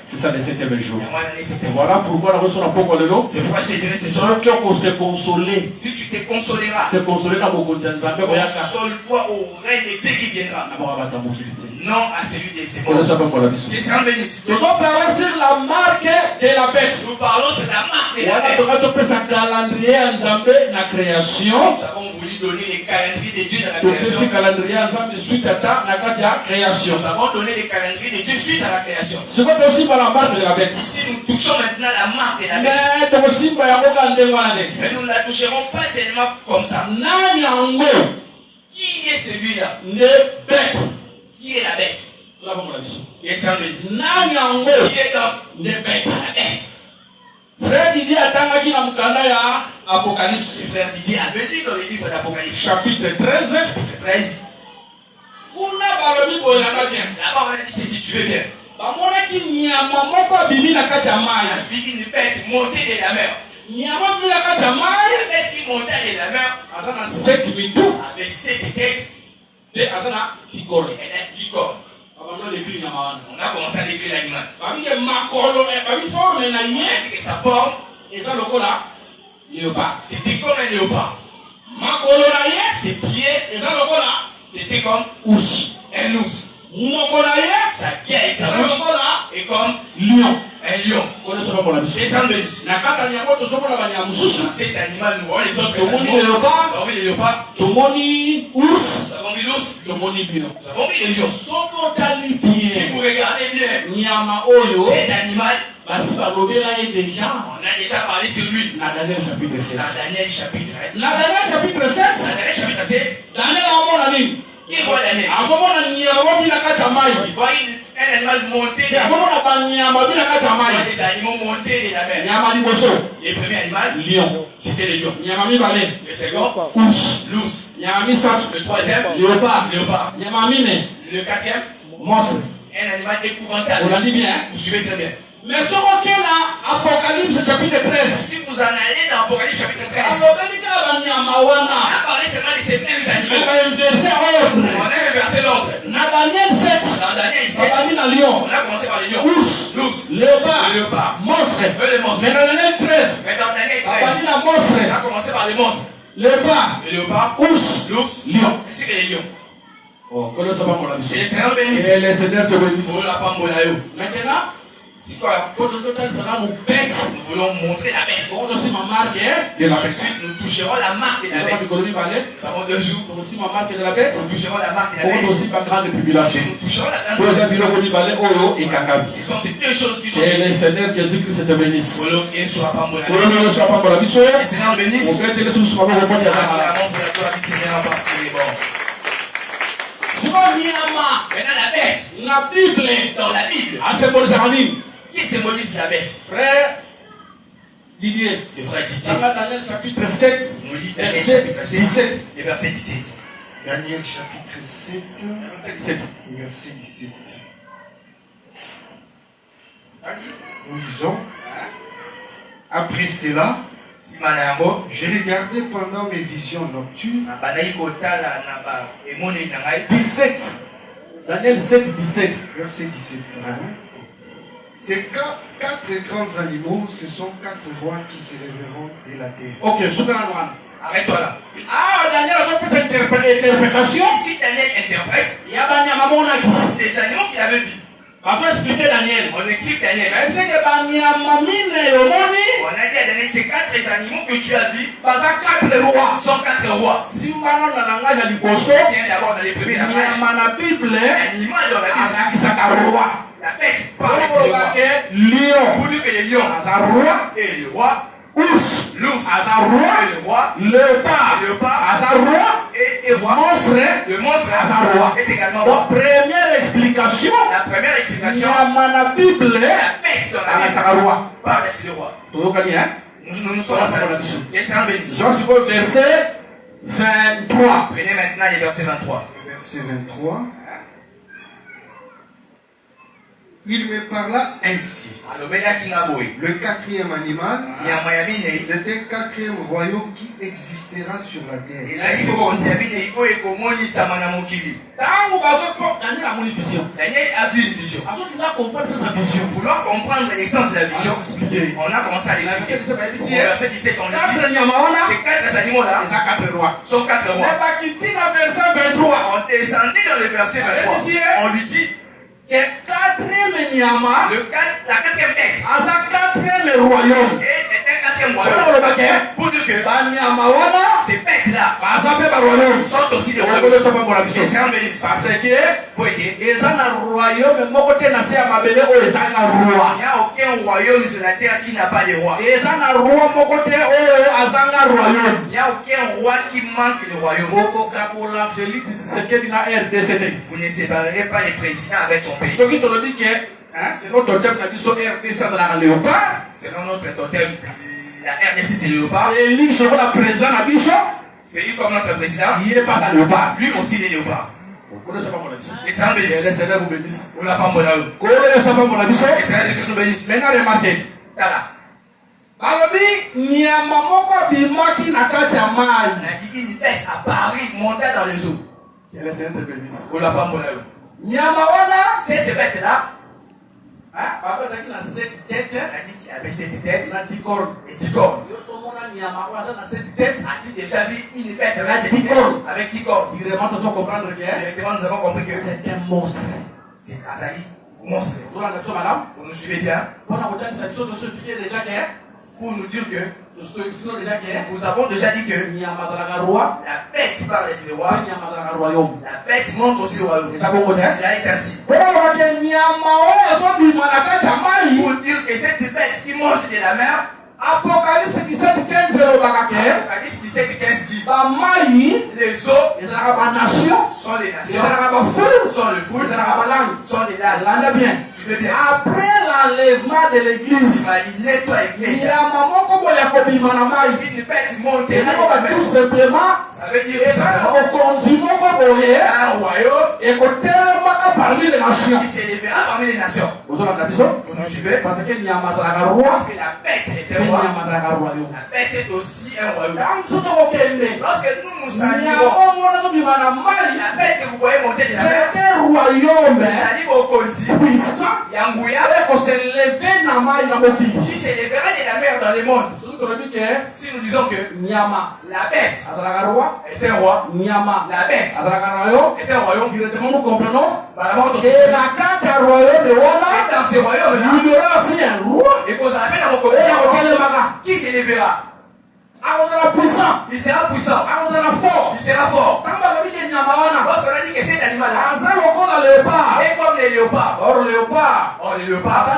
c'est ça le septième jour. Voilà pourquoi la reçoit pas le nom. C'est pourquoi je te dirais ce soir. Ceux qui ont se consolé, si tu te consoleras, se consoler dans beaucoup de temps, console-toi au règne de Dieu qui viendra. Non à celui de ses morts. Que Seigneur bénisse. Nous allons parler sur la marque de la bête. Nous parlons sur la marque de la bête. Calendrier en la création. Nous avons voulu donner les calendriers de Dieu dans la création. Calendrier en suite à la création. Nous avons donné les calendriers de Dieu suite à la création. C'est pas aussi par la marque de la bête. Ici nous touchons maintenant la marque de la bête. Mais nous ne la toucherons pas seulement comme ça. Qui est celui-là? Qui est la bête? Qui est donc la bête? Frère Didier avait dit dans le livre d'Apocalypse. Chapitre 13. Là-bas on a dit ceci, tu veux bien. La vie une bête montée de la mer. La bête qui montait de la mer avec 7 têtes. Elle a 10 corps. On a commencé à décrire l'animal. On a dit que sa forme, c'était comme un léopard. Ses pieds, c'était comme un ours. Sa gueule et sa bouche est comme lion. Un lion. Les gens me disent. Cet animal, nous voyons les autres animaux. Nous avons vu les léopards. Nous avons vu l'ours. Nous avons vu les lions. Si vous regardez bien cet animal, on a déjà parlé sur lui. Dans Daniel chapitre 7. Qui voit Daniel? Il voit un animal monté de la mer. Des animaux montés de la mer. Le premier animal, c'était le lion. Le second, l'ours. Le troisième, léopard. Le quatrième, monstre. Un animal épouvantable. On l'a dit bien. Vous suivez très bien. Mais ce qu'on est là, Apocalypse chapitre 13. Si vous en allez dans Apocalypse chapitre 13, on a parlé seulement de ces mêmes animaux. On a inversé l'ordre. Dans Daniel 7, on a commencé par les lions. L'ours, léopard, monstre. Mais dans Daniel 13, on a commencé par les monstres. Léopard, ours, l'ours, lion. Ainsi que les lions. Oh, que le Seigneur bénisse. Et le Seigneur bénisse. Et le Seigneur te bénisse. Maintenant, C'est quoi? Nous voulons montrer la bête. Ensuite, nous toucherons la marque de la bête. Nous avons 2 jours. Nous toucherons la marque de la bête. Ensuite, nous toucherons la grande tribulation. Ce sont ces 2 choses qui sont le Seigneur Jésus-Christ te bénisse. Et soit pas bon. Le Seigneur bénisse. Maintenant la bête. Dans la Bible. Qui symbolise la bête? Frère Didier. Le frère Didier. Daniel chapitre 7. Nous lisons Daniel chapitre 7. Le verset 17. Daniel chapitre 7. Verset 17. Nous lisons. Après cela, j'ai regardé pendant mes visions nocturnes. 17. Daniel 7, 17. Verset 17. Ces 4 grands animaux, ce sont 4 rois qui se lèveront de la terre. Ok, arrête-toi là. Ah, Daniel a fait cette interprétation. Si Daniel interprète, il y a des animaux qu'il avait vus. Parce qu'on expliquait Daniel. On explique Daniel. On a dit à Daniel, ces 4 animaux que tu as vus, 4 rois. Sont 4 rois. Si on a dans le langage du cochon, tiens d'abord dans les premiers langages. L'animal dans la Bible. La bête parle de roi. Lion. Pour dire que les lions et le roi. Ours. L'ours. Et le roi. Léopard. Et roi. Le monstre est également roi. Première explication. La première explication. La Bible. La bête dans la Bible. Parle de le roi. Nous sommes en train de la Jean suppose verset 23. Prenez maintenant les versets 23. Verset 23. Il me parla ainsi. Le 4e animal, c'est un 4e royaume qui existera sur la terre. Daniel a vu une vision. Vouloir comprendre l'essence de la vision, on a commencé à l'expliquer. Au verset 17, on dit ces 4 animaux-là sont 4 rois. On descendit dans le verset 23. On lui dit le 4e Nyama, la 4e bête, est 4e royaume. Et un 4e royaume. Pour dire que ces bêtes-là sont aussi des royaumes. Parce que il n'y a aucun royaume sur la terre qui n'a pas de roi. Il n'y a aucun roi qui manque de royaume. Vous ne séparerez pas les présidents avec son pays. Selon notre totem, la RDC c'est le léopard. Félix comme la président la bicho. Félix comme notre président. Il est pas le léopard. Lui aussi il est léopard. Et ça me bénisse. On l'a pas mon amour. Et ça me bénisse. Maintenant remarquez. Voilà. Balobi nyama moko bimaki na kati ya mai. On a dit une bête à Paris montait dans les eaux. On l'a pas mon amour. Nyama wana cette bête là. Papa Zaki na 7 têtes. On a dit qu'il avait 7 têtes. Na 10 cornes. Et 10 cornes. Yo somona nyama wana na 7 têtes. A dit déjà vu une bête avec 7 têtes. Avec 10 cornes. Directement nous allons comprendre que directement nous avons compris que c'est un monstre. C'est Azali, monstre. Vous nous suivez bien. Pour nous dire que nous avons déjà dit que la bête parle des rois. La bête montre aussi le royaume. Cela est ainsi. Pour dire que cette bête qui monte de la mer, Apocalypse 17, 15 Apocalypse 17, 15 dit les eaux sont les nations, sont le foule, sont les langues. Suivez bien. Après l'enlèvement de l'église, imaginez-toi l'église. Une bête monte tout simplement, ça veut dire un royaume parmi les nations. Qui s'élèvera parmi les nations. Vous nous suivez? Parce que la bête est un roi. La bête est aussi un royaume. Lorsque nous saluons la bête que vous voyez monter de la mer, c'est un royaume puissant, qui s'élèvera de la mer dans le monde. Si nous disons que la bête est un roi, la bête est un royaume, directement nous comprenons. et Et la carte à royaume de Wana, dans ces royaumes, il y aura aussi un roi. et qu'on appelle à vos Et côtés, on va le maga. qui s'élèvera? On sera puissant. Il sera puissant, On sera fort. il sera fort. Quand on va dire qu'il y a Wana, Lorsqu'on a dit que cet animal-là on sera encore dans le léopard. est comme les léopards. Or, le léopard, Oh, les léopards,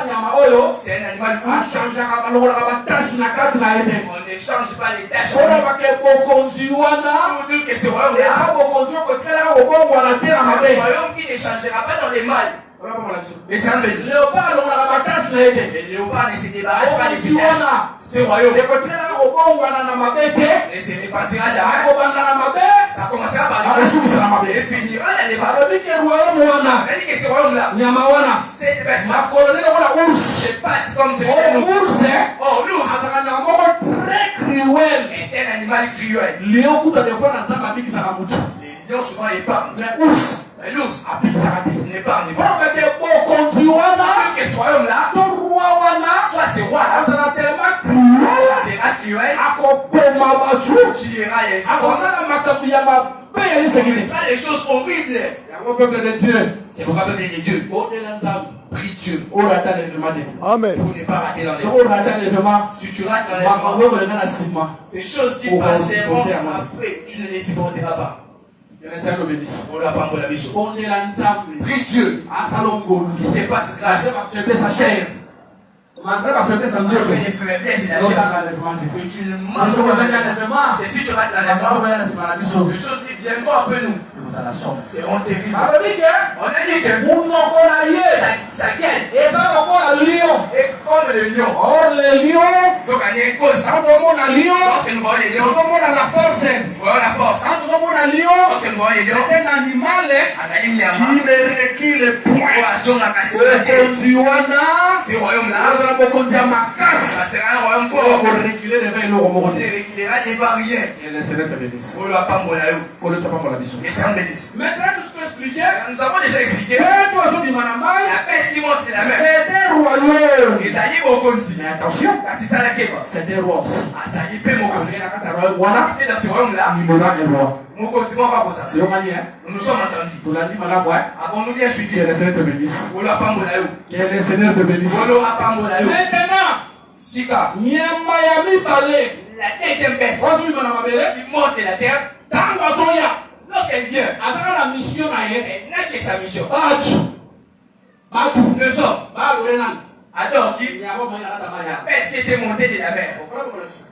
c'est un animal on rouge. change à la tâche na carte na été. On ne change pas les tâches. On va que bokonzi wana. Pour dire que ce Et royaume-là, pas bokonzi ko tsela ko bongo na terre na c'est un mabe. royaume qui ne changera pas dans les mâles. Mais c'est un béni. Léopard on a la tâche na été. Les léopards ne se débarrassent pas de ces Bokonzi tâches. wana. Ce royaume Et ko tsela ko bongo na mabe te. ne se répartira jamais. Ko banda na mabe. Ça commencera par Ako les subi na mâles mabe. et finira dans les mâles. Arabi ke royaume wana. On a dit que ce royaume-là, Nyama wana. cette bête-là, Ma colonel wala ours. c'est pas comme celui de Oh nous. ours. Oh, l'ours Ataka nyama moko très cruel. est un animal cruel. Lion kuta des fois na zamba bikisa mutu. Les lions souvent épargnent. Mais ours Mais l'ours abikisa te. n'épargne Pour pas. que bokonzi wana. Que ce royaume-là, To roi wana. soit ce roi-là, Azala tellement cruel. sera cruel, Akoboma batu. tuera les gens, Akosala makambo ya mabe ya lisekite. fera les choses horribles. Yango peuple de Dieu. C'est pourquoi peuple de Dieu, Ondela nzambe. prie Dieu Orata l'événement te. Amen. pour ne pas rater So l'enlèvement. orata l'événement. Si tu rates l'enlèvement, Makambo kolenga na sima. ces choses qui Oh, passeront oh, oh, après, tu ne les supporteras pas. Yenesa lo bénisse. On l'a pas encore la mission. Ondela nzambe. Prie Dieu Asalongolu. qui te fasse grâce. Ma faiblesse à chair. Malgré ma faiblesse en Dieu. Après les faiblesses et la chair, que tu ne manges pas. C'est si tu rates l'enlèvement, les choses qui viendront après nous seront terribles. On a dit que ça gagne. Et comme le lion, donc on est cause. Lorsque nous voyons les lions, nous voyons la force. Lorsque nous voyons les lions, Azali Nyama, Oason a cassé la tête. Ce royaume-là, ça sera un royaume fort. On ne reculera devant rien. On ne l'a pas moyen. Et c'est un bénéfice. Maintenant, tout ce que expliqué, Nous avons déjà expliqué. la La paix qui monte de la mer. c'était royaume. Les alliés Mokondi. Mais attention, Kasi ça la keba. c'était roi. Azali pe Mokondi. Voilà, Parce que dans ce royaume-là, il y aura un roi. Mokondi va pas ça. Le Malien, Nous nous sommes entendus. tu l'as dit, madame, ouais. Avons-nous bien Que suivi? le Seigneur te bénisse. On l'a pas molayo. Que le Seigneur te bénisse. On l'a pas molayo. Maintenant, Sika. nyama ya mibale. La deuxième bête Wazui bana mabele. qui monte de la terre, Tango azoya. lorsqu'elle vient, Azaka la mission na ye. elle n'a que sa mission. Batu. Nous sommes. Balo renan. Alors qui? Nyama mwenye nakata La maya. bête qui était montée de la mer.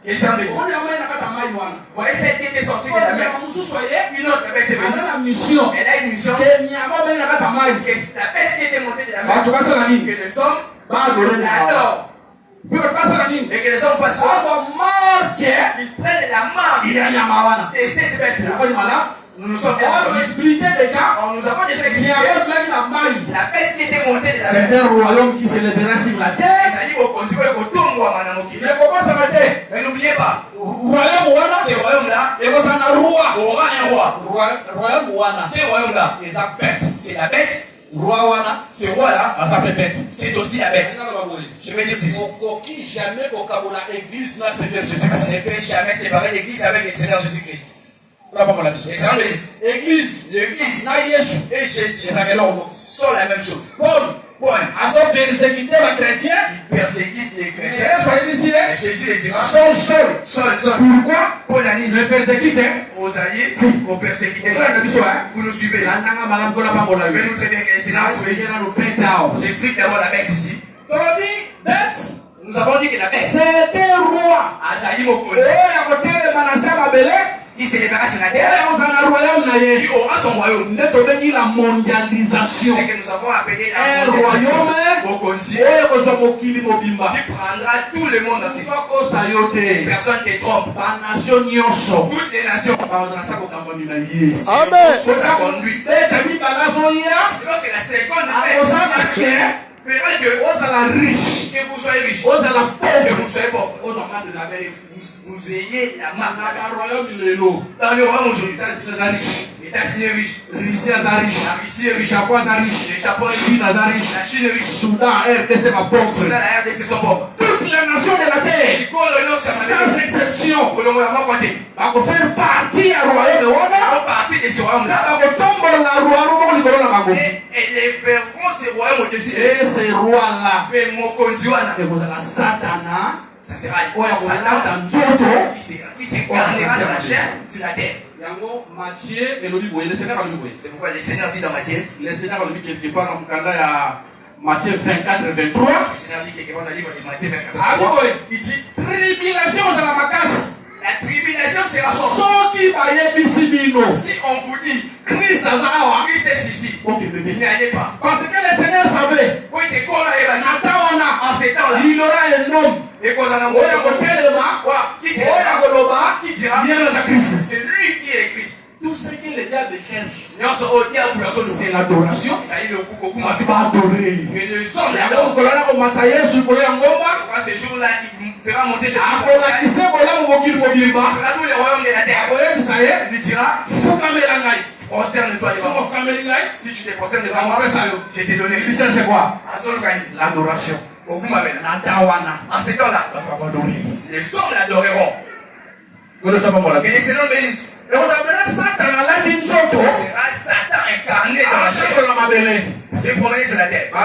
Quels sont les Oni amaya nakata maya wana. voyez celle qui était sortie de la mer. Nyama mususu aye. Une autre bête est venue. Azaka la mission. Elle a une mission. Que nyama mwenye nakata maya. Que la bête qui était montée de la Batu mer, basa na nini? que les hommes Balo renan. l'adorent. Biko basa na nini? Et que les hommes fassent quoi? Ako marque. Ils prennent la marque Il nyama wana. de cette bête-là. Kwa nyama Nous nous sommes bien on va entendus. expliquer déjà. Nous avons déjà expliqué. Nyama mwenye na maya. La bête qui était montée de la C'est mer. un royaume qui se lèvera sur la terre. Les alliés vont continuer au tombeau à Manamoki. Mais comment ça va être? Mais n'oubliez pas, Royaume wana. ces royaumes-là Et vous en a roi. aura un roi. Royaume wana. Ces royaumes-là, Et ça pète. c'est la bête. Roi wana. Ce roi-là, Ah, ça peut pète. c'est aussi la bête. Je vais dire ceci. Okoki jamais kokabona église na Seigneur On Jésus-Christ. ne peut jamais séparer l'église avec le Seigneur Jésus-Christ. Là pas mon avis. Et c'est un bénéfice. Église L'église na Yesu. et Jésus C'est ça qu'elle a. sont la même chose. Paul Paul, a son persécuté les chrétiens. il persécute les Et chrétiens. soyez ici. Et Jésus les dira, Seul. seul. Pourquoi? Paul a dit Le persécuté. aux alliés, aux persécutés, vous nous suivez. La nanga malam kola pa mon Mais avis. nous très bien que le Seigneur nous bénisse. J'explique. J'explique d'abord la bête ici. Bête. Nous avons dit que la bête, C'était roi. Azali Mokondi, Et à côté de Manasseh Mabele. qui se débarrasse de la Et terre, on s'en a royaume na ye. qui aura son royaume. Net obengi la mondialisation. C'est que nous avons appelé Un la royaume Mokondi, oyo kozwa mokili mobimba. qui prendra tout le monde entier. Sokosa yo te. Personne ne te trompe. Banation nyonso. Toutes les nations Bazala sa kokambami na ye. Amen. sont sa conduite. Seta mibala azoya. Lorsque la seconde Akozala bête ke. fera que Ozala riche. vous soyez riche, Ozala que pauvre. vous soyez pauvre. Ozwa mande na bele. vous ayez la marque. Dans le royaume aujourd'hui, États-Unis est riche. Russie est riche. Japon est riche. Le Japon est riche. La Chine est riche. Soudan, RDC va pauvre. Soudan, la RDC sont pauvres. Toutes les nations de la terre, sans exception, vont faire partie du royaume. Partie de ce royaume-là. Et les verront ce royaume au-dessus. Et ce roi-là, ça sera Satan qui s'incarnera dans la chair sur la terre. C'est pourquoi le Seigneur dit dans Matthieu. Le Seigneur dit quelque part dans Matthieu 24, 23. Le Seigneur dit quelque part dans le livre de Matthieu 24, 23. Il dit tribulation à la macasse. La tribulation sera forte. Si on vous dit Christ est ici, n'y allez pas. Parce que le Seigneur savait en ces temps-là, il aura un homme qui dira c'est lui qui est Christ. Tout ce que les diables cherchent, c'est l'adoration. Tu vas adorer. Mais le sang d'adore, ces jours-là, il fera monter Jésus. Il fera tous les royaumes de la terre. Il dira prosterne-toi devant moi. Si tu te prosternes devant moi, je t'ai donné. Tu cherches quoi? L'adoration. En ces temps-là, les hommes l'adoreront. Que le Seigneur bénisse. Ce sera Satan incarné dans la chair. C'est promené sur la terre. On l'a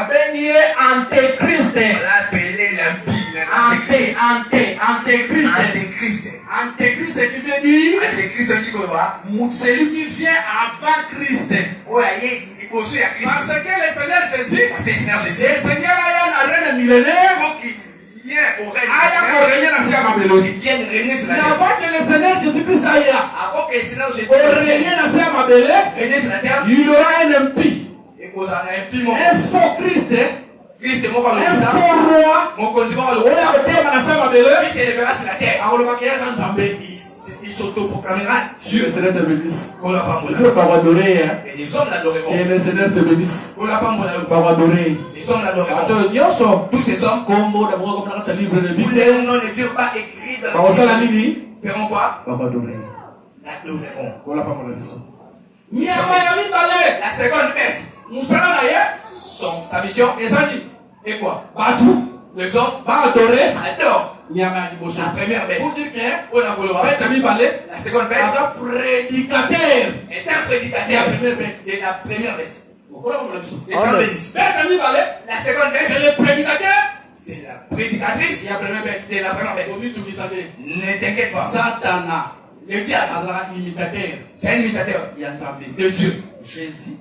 appelé l'impie. Antéchrist. Antéchrist qui veut dire Antéchrist dit quoi? celui qui vient avant Christ. Parce que le Seigneur Jésus, le Seigneur a un millénaire. Il vienne au règne. Il vient régner sur la terre. Avant que le Seigneur Jésus-Christ aille avant que le Seigneur Jésus régner sur la terre, il y aura un impie. Un faux Christ. Christ est mort comme un faux roi. Mon conduisant le roi. Qui s'élèvera sur la terre. Il s'auto-proclamera Dieu. Le Seigneur te bénisse. Et les hommes l'adoreront. Et le Seigneur te bénisse. Les hommes l'adoreront. Tous ces hommes, tous les noms ne furent pas écrits dans le livre. Feront quoi? L'adoreront. La seconde bête, sa mission, et quoi? Les hommes adorent. La première bête. Pour dire que la seconde bête est un prédicateur. Et la première bête. La seconde bête, c'est le prédicateur. C'est la prédicatrice. Et la première bête. Et la première bête. Ne t'inquiète pas. Satana. Le diable, c'est un imitateur de Dieu. Jésus,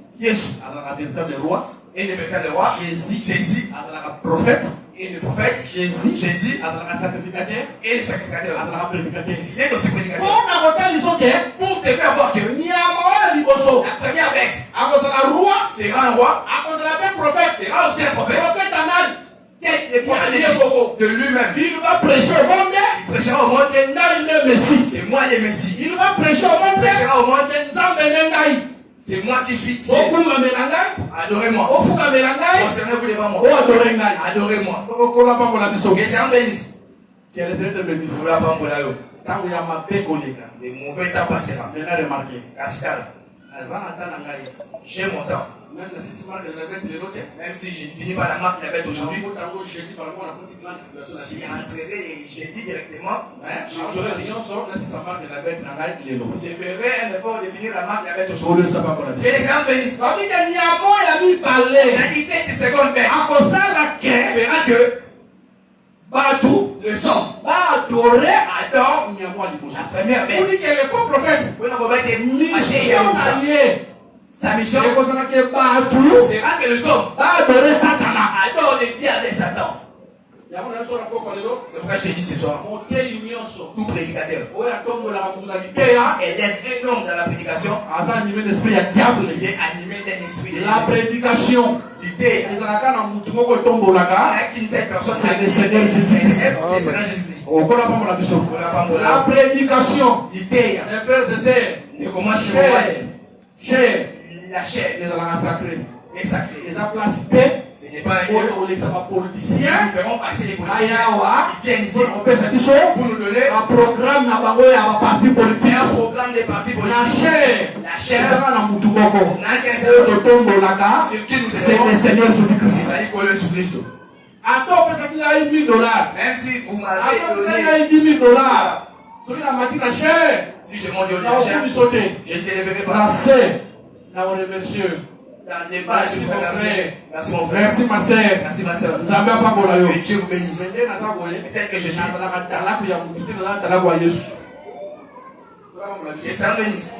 véritable roi. Et le véritable roi. Jésus, prophète. Et le prophète. Jésus, sacrificateur. Et le sacrificateur. Il est aussi prédicateur. Pour te faire voir que la première bête sera un roi. Sera aussi un prophète. Le prophète de lui-même. Il va prêcher au monde. Il prêchera au monde. C'est moi le Messie. Il va prêcher au monde. Il prêchera au monde. C'est moi qui suis Dieu. Adorez-moi. Prosternez-vous devant moi. Adorez-moi. Que c'est un bénisse. Les mauvais temps passera. J'ai mon temps. Même si je ne finis pas la marque de la bête aujourd'hui, j'y entrerai et jeudi directement. Je ferai un effort de finir la marque de la bête aujourd'hui. Que les gens bénissent. La 17 secondes bête fera que le sang adore la première bête. Sa mission sera que le homme adore le diable et Satan. C'est pourquoi je te dis ce soir, tout prédicateur élève un homme dans la prédication, il est animé d'un esprit de la prédication. L'idée qu'une seule personne, c'est le Seigneur Jésus-Christ. La prédication, l'idée, les frères et sœurs, ne commence chair, la chair est sacrée. Est sacrée. Et sa place paix, c'est n'est pas un Dieu. Nous ferons passer les politiciens. Ils viennent ici pour nous donner un programme de parti politique. Un programme des partis politiques. La chair n'a qu'un seul sur qui nous c'est le Seigneur Jésus-Christ. Attends, $1000. Même si vous m'avez donné $10 000. Si je m'en dis au chair, je ne te leverai pas. Dans les bas, je vous remercie. Merci mon frère. Merci ma sœur. Merci ma soeur. Que Dieu vous bénisse. Peut-être que je suis. Que ça me bénisse.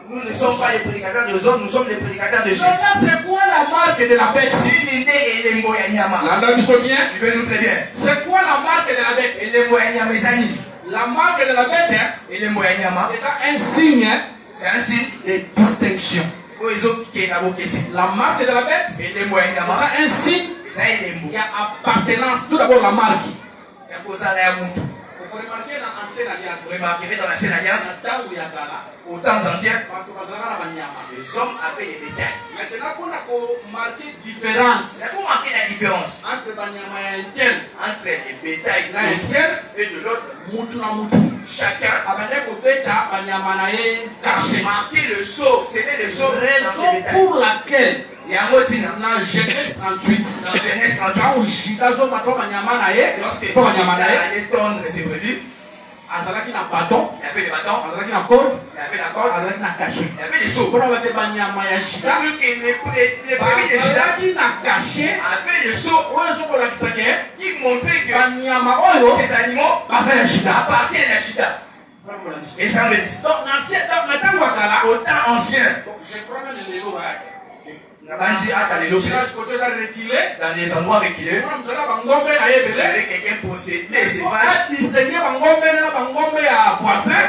Nous ne sommes pas les prédicateurs des hommes, nous sommes les prédicateurs de Jésus. C'est quoi la marque de la bête? Suivez-nous très bien. C'est quoi la marque de la bête? La marque de la bête, c'est un signe. C'est un signe de distinction. La marque de la bête, c'est un signe. Il y a appartenance. Tout d'abord la marque. Vous remarquez dans l'ancienne alliance. Vous remarquerez dans l'ancienne alliance. Aux temps anciens, les hommes avaient des bétails. Maintenant, on a marqué différence. Vous marquez la différence entre les bétails et de l'autre. Chacun a marqué le sceau. C'était le sceau dans ses bétails. Pour laquelle il y a un mot dit dans Genèse 38. Dans Genèse 38. Lorsque Judas allait tondre ses brebis, il y avait des bâtons, il y avait des corde, il y avait la corde, il y avait des seaux. pour que les brebis de Judas avaient des seaux qui montraient que ces animaux appartiennent à Judas. Et ça me dit. Au temps ancien, dans les endroits reculés, quelqu'un possédait ses vaches.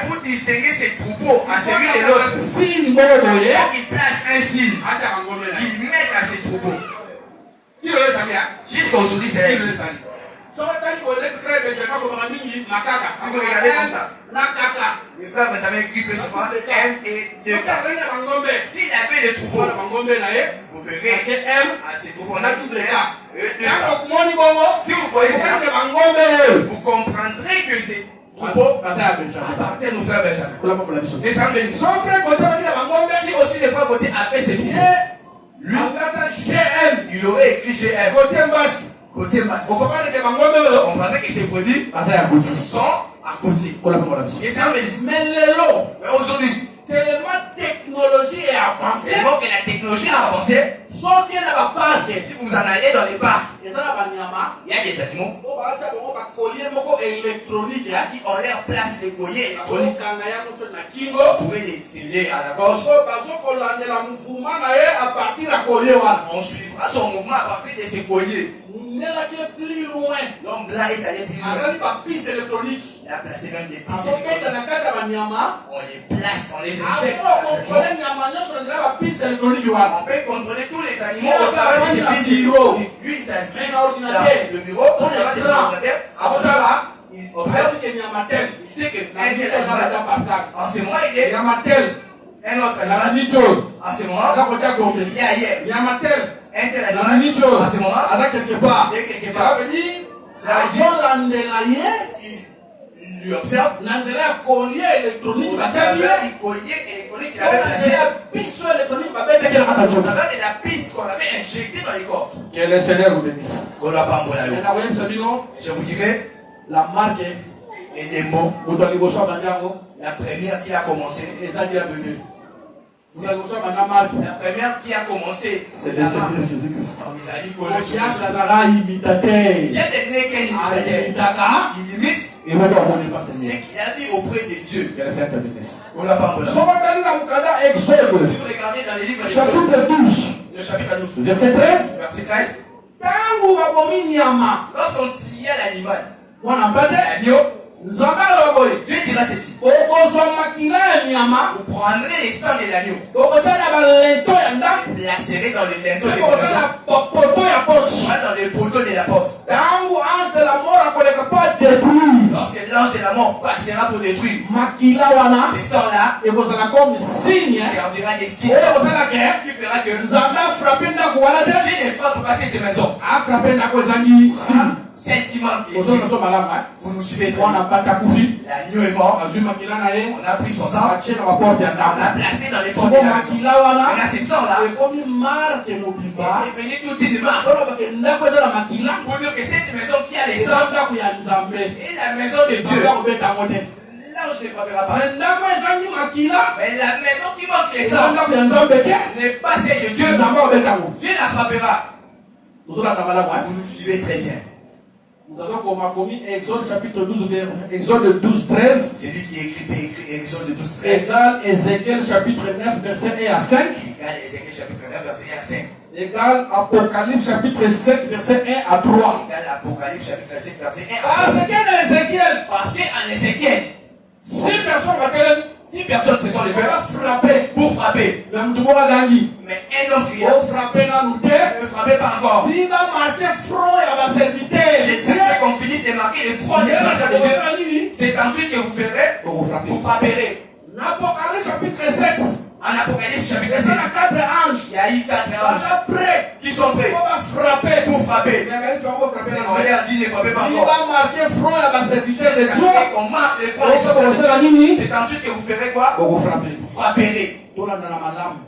Pour distinguer ses troupeaux à celui de l'autre, il place un signe qu'il met à ses troupeaux. Jusqu'à aujourd'hui, c'est ainsi. Si vous regardez comme ça, le frère Benjamin écrit que souvent M et 2K. S'il avait des troupeaux, vous verrez à ces troupeaux, on a tout de cas. Si vous voyez ça, vous comprendrez que ces troupeaux appartiennent au frère Benjamin. Et ça me dit. Si aussi le frère Gauthier avait ses troupeaux, lui, il aurait écrit GM. Côté basse. Vous comprenez que ces produits sont à côté. Et ça me dit. Mais aujourd'hui, tellement technologie est avancée. C'est bon que la technologie a avancé. Si vous en allez dans les parcs, il y a des animaux qui ont leur place des colliers électroniques. Vous pouvez les sceller à la gorge. On suivra son mouvement à partir de ces colliers. L'homme là est allé plus loin. Il a placé même des pistes électroniques. On les place, on les éjecte. On peut contrôler tous les animaux au travers de ces pistes électroniques. Lui, il s'assied dans le bureau, on va des secrétaires. Il observe, il sait que un tel animal, en ce moment, il est un autre animal. En ce moment, il est ailleurs. Un tel animal, en ce moment, il est quelque part. Ça veut dire, il lui observe. Au travers du collier électronique qu'il avait placé. Au travers de la piste qu'on avait injectée dans les corps. Que le Seigneur vous bénisse. Je vous dirai. La marque et les mots. La première qui a commencé. La première qui a commencé. C'est le Seigneur Jésus-Christ. Il y a des nez qu'un imitateur. Il imite ce qu'il a vu auprès de Dieu. On l'a pas. Si vous regardez dans les livres chapitre 12, le chapitre 12, verset 13. Lorsqu'on tire l'animal, l'agneau, Dieu dira ceci. Vous prendrez les sangs de l'agneau. Vous les placerez dans les linteaux de la maison. Dans les poteaux de la porte. Lorsque l'ange l'ange de la mort passera pour détruire. Ces sangs-là servira des signes qui fera que Dieu ne frappe pas cette maison. Celle qui manque ici, vous nous suivez très bien. L'agneau est mort. On a pris son sang. On l'a placé dans les portes de la maison. Et là, ces sangs-là est venu toute une marque pour dire que cette maison qui a les sangs est la maison de Dieu. L'ange ne frappera pas. Mais la maison qui manque les sangs n'est pas celle de Dieu. Dieu la frappera. Vous nous suivez très bien. Nous avons commis Exode chapitre 12, Exode 12, 13. C'est lui qui écrit Exode 12, 13. Égal Ézéchiel chapitre 9, verset 1 à 5. Égal Ézéchiel chapitre 9, verset 1 à 5. Égal Apocalypse chapitre 7, verset 1 à 3. Égal Apocalypse chapitre 7, verset 1 à 3. Parce qu'en Ézéchiel, 6 personnes se sont levées pour frapper. Mais un homme criait, ne frappez pas encore. Jusqu'à ce qu'on finisse de marquer le front des serviteurs de Dieu. C'est ensuite que vous ferez, vous frapperez. En Apocalypse chapitre 7, il y a eu 4 anges qui sont prêts pour frapper. On leur dit ne frappez pas encore. Jusqu'à ce qu'on marque le front des serviteurs de Dieu. C'est ensuite que vous ferez quoi? Vous frapperez.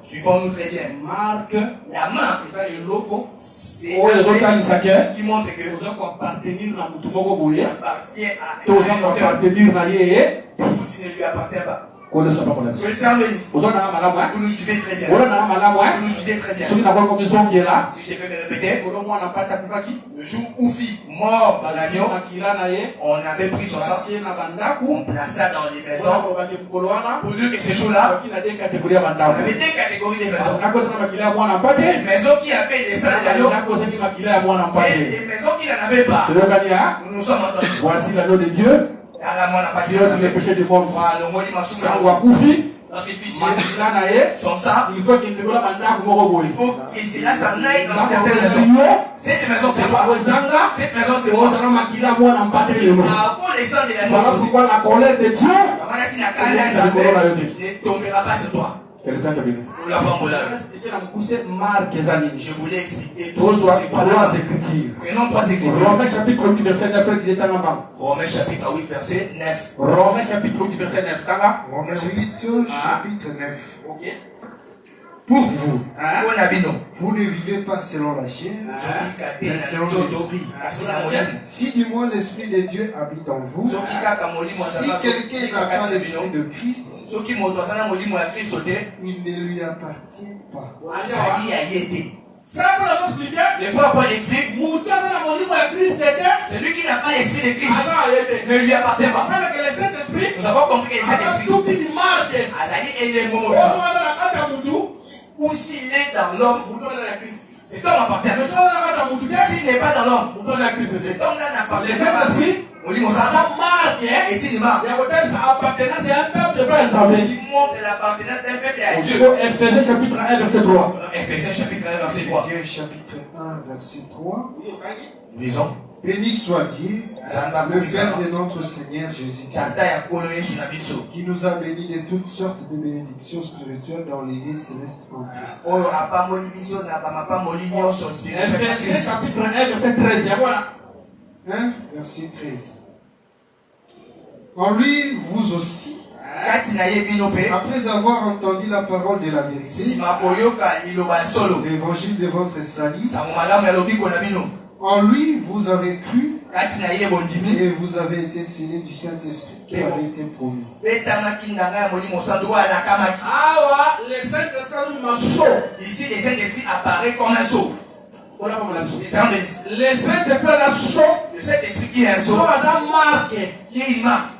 Suivons-nous très bien. La marque, c'est qui montre que ça appartient à un auteur. Tout ne lui appartient pas. Vous nous suivez très bien. Vous nous suivez très bien. Si je peux me répéter, le jour où fit mort l'agneau, on avait pris son sang, on plaça dans les maisons pour dire que ce jour-là, on avait 2 catégories de maisons. Les maisons qui avaient des sangs d'agneau et les maisons qui n'en avaient pas. Nous nous sommes entendus. Voici l'agneau de Dieu. Dieu tous les péchés du monde. Lorsqu'il fit tirer son sang, il faut que cela s'en aille dans certaines maisons. Cette maison c'est quoi? Cette maison c'est quoi? Pour les sangs de l'agneau, voilà pourquoi la colère de Dieu ne tombera pas sur toi. Que le Seigneur bénisse. Je voulais expliquer 3 écritures. Prenons 3 écritures. Romains chapitre 8 verset 9. Romains chapitre 8 verset 9. Romains chapitre 8 verset 9. Romains 8 chapitre 9. Ok. Pour vous, vous ne vivez pas selon la chair, mais selon l'esprit. Si du moins l'esprit de Dieu habite en vous, si quelqu'un n'a pas l'esprit de Christ, il ne lui appartient pas. Les frères Paul explique, celui qui n'a pas l'esprit de Christ ne lui appartient pas. Nous avons compris que le Saint-Esprit ou s'il est dans l'homme, cet homme appartient à Christ. S'il n'est pas dans l'homme, cet homme-là n'appartient pas à Christ. On dit, est une marque qui montre l'appartenance d'un peuple à Dieu. Ephésiens chapitre 1 verset 3. Ephésiens chapitre 1 verset 3. Ephésiens chapitre 1 verset 3. Nous lisons. Béni soit Dieu, le Père de notre Seigneur Jésus-Christ, qui nous a bénis de toutes sortes de bénédictions spirituelles dans les lieux célestes en Christ. Ephésiens chapitre 1 verset 13. 1 verset 13. En lui, vous aussi, après avoir entendu la parole de la vérité, l'évangile de votre salut, en lui, vous avez cru et vous avez été scellés du Saint-Esprit qui avait été promis. Ici, le Saint-Esprit apparaît comme un sceau. Les le Saint-Esprit qui est un sceau, qui est une marque.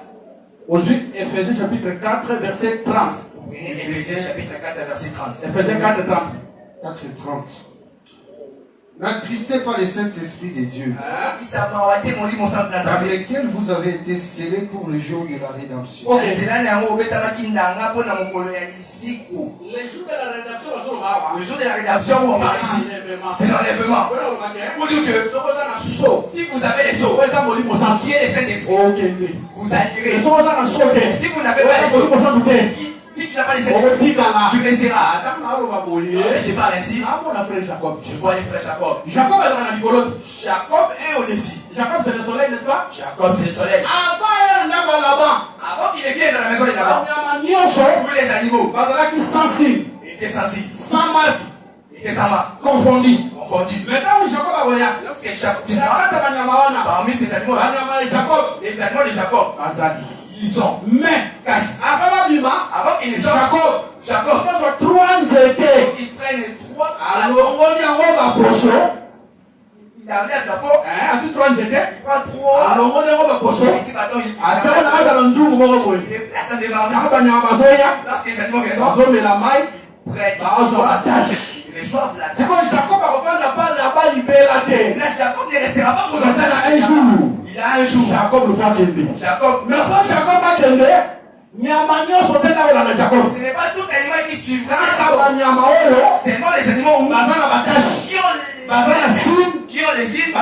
Aujourd'hui, Ephésiens chapitre 4, verset 30. Ephésiens chapitre 4, verset 30. Ephésiens 4, 30. 4 et 30. N'attristez pas le Saint-Esprit de Dieu, par lequel vous avez été scellés pour le jour de la rédemption. Le jour de la rédemption, où on parle ici, c'est l'enlèvement. Pour dire que Si vous avez les sceaux, qui est le Saint-Esprit, vous allirez. Si vous n'avez pas les sceaux, si tu n'as pas les Saint-Esprit, tu resteras. Je parle ainsi. Je vois les frères Jacob. Jacob est au-dessus. Jacob c'est le soleil, n'est-ce pas? Jacob c'est le soleil. Avant qu'il vienne dans la maison de là-bas, tous les animaux étaient sensibles. Sans marque. Il était sans marque. Confondu. Mais quand Jacob a voyagé, lorsque Jacob parmi ces animaux, les animaux de Jacob, ils sont. Mais avant qu'ils ne sortent, Jacob, ils prennent trois. Il enlève la peau. Il prend trois. Il les place dans des marmites. Lorsque les animaux viennent, ils reçoivent la terre. C'est quand Jacob va reprendre la balle là-bas, il paie la terre. Là, Jacob ne restera pas pour un jour. Il a un jour. Jacob le fait tomber. Mais quand Jacob va tomber, ce n'est pas tout animal qui suivra. C'est moi les animaux qui ont les signes,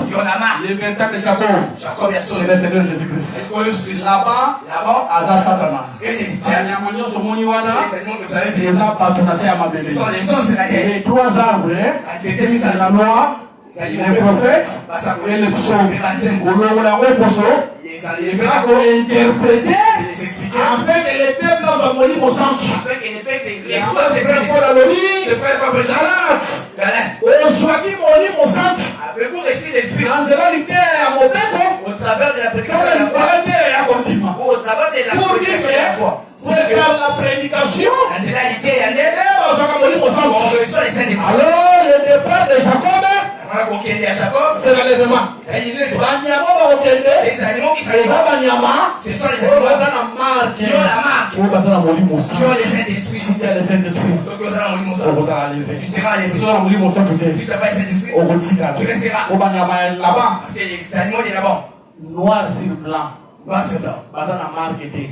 qui ont la marque. Le véritable Jacob. Jacob est sauvé. C'est le Seigneur Jésus-Christ. Là-bas, Aza Satana. et les animaux que vous avez vus. Ce sont les hommes, c'est la terre. Les trois arbres, c'est la loi, les prophètes et les psaumes. Il va interpréter afin que les peuples soient molis au centre. Afin que les peuples reçoivent des avez-vous reçu l'esprit au travers de la prédication de la foi ou au travers de la prédication de la foi? C'est par la prédication on reçoit les Saint-Esprit. Alors le départ de Jacob, c'est l'enlèvement. Ces animaux qui sont les ce sont les animaux qui ont la marque, qui ont les Saint-Esprit. Si tu as le Saint-Esprit, tu seras enlevé. Si tu n'as pas le Saint-Esprit, tu resteras. Parce que les animaux de là-bas, noir sur blanc. Noir sur blanc.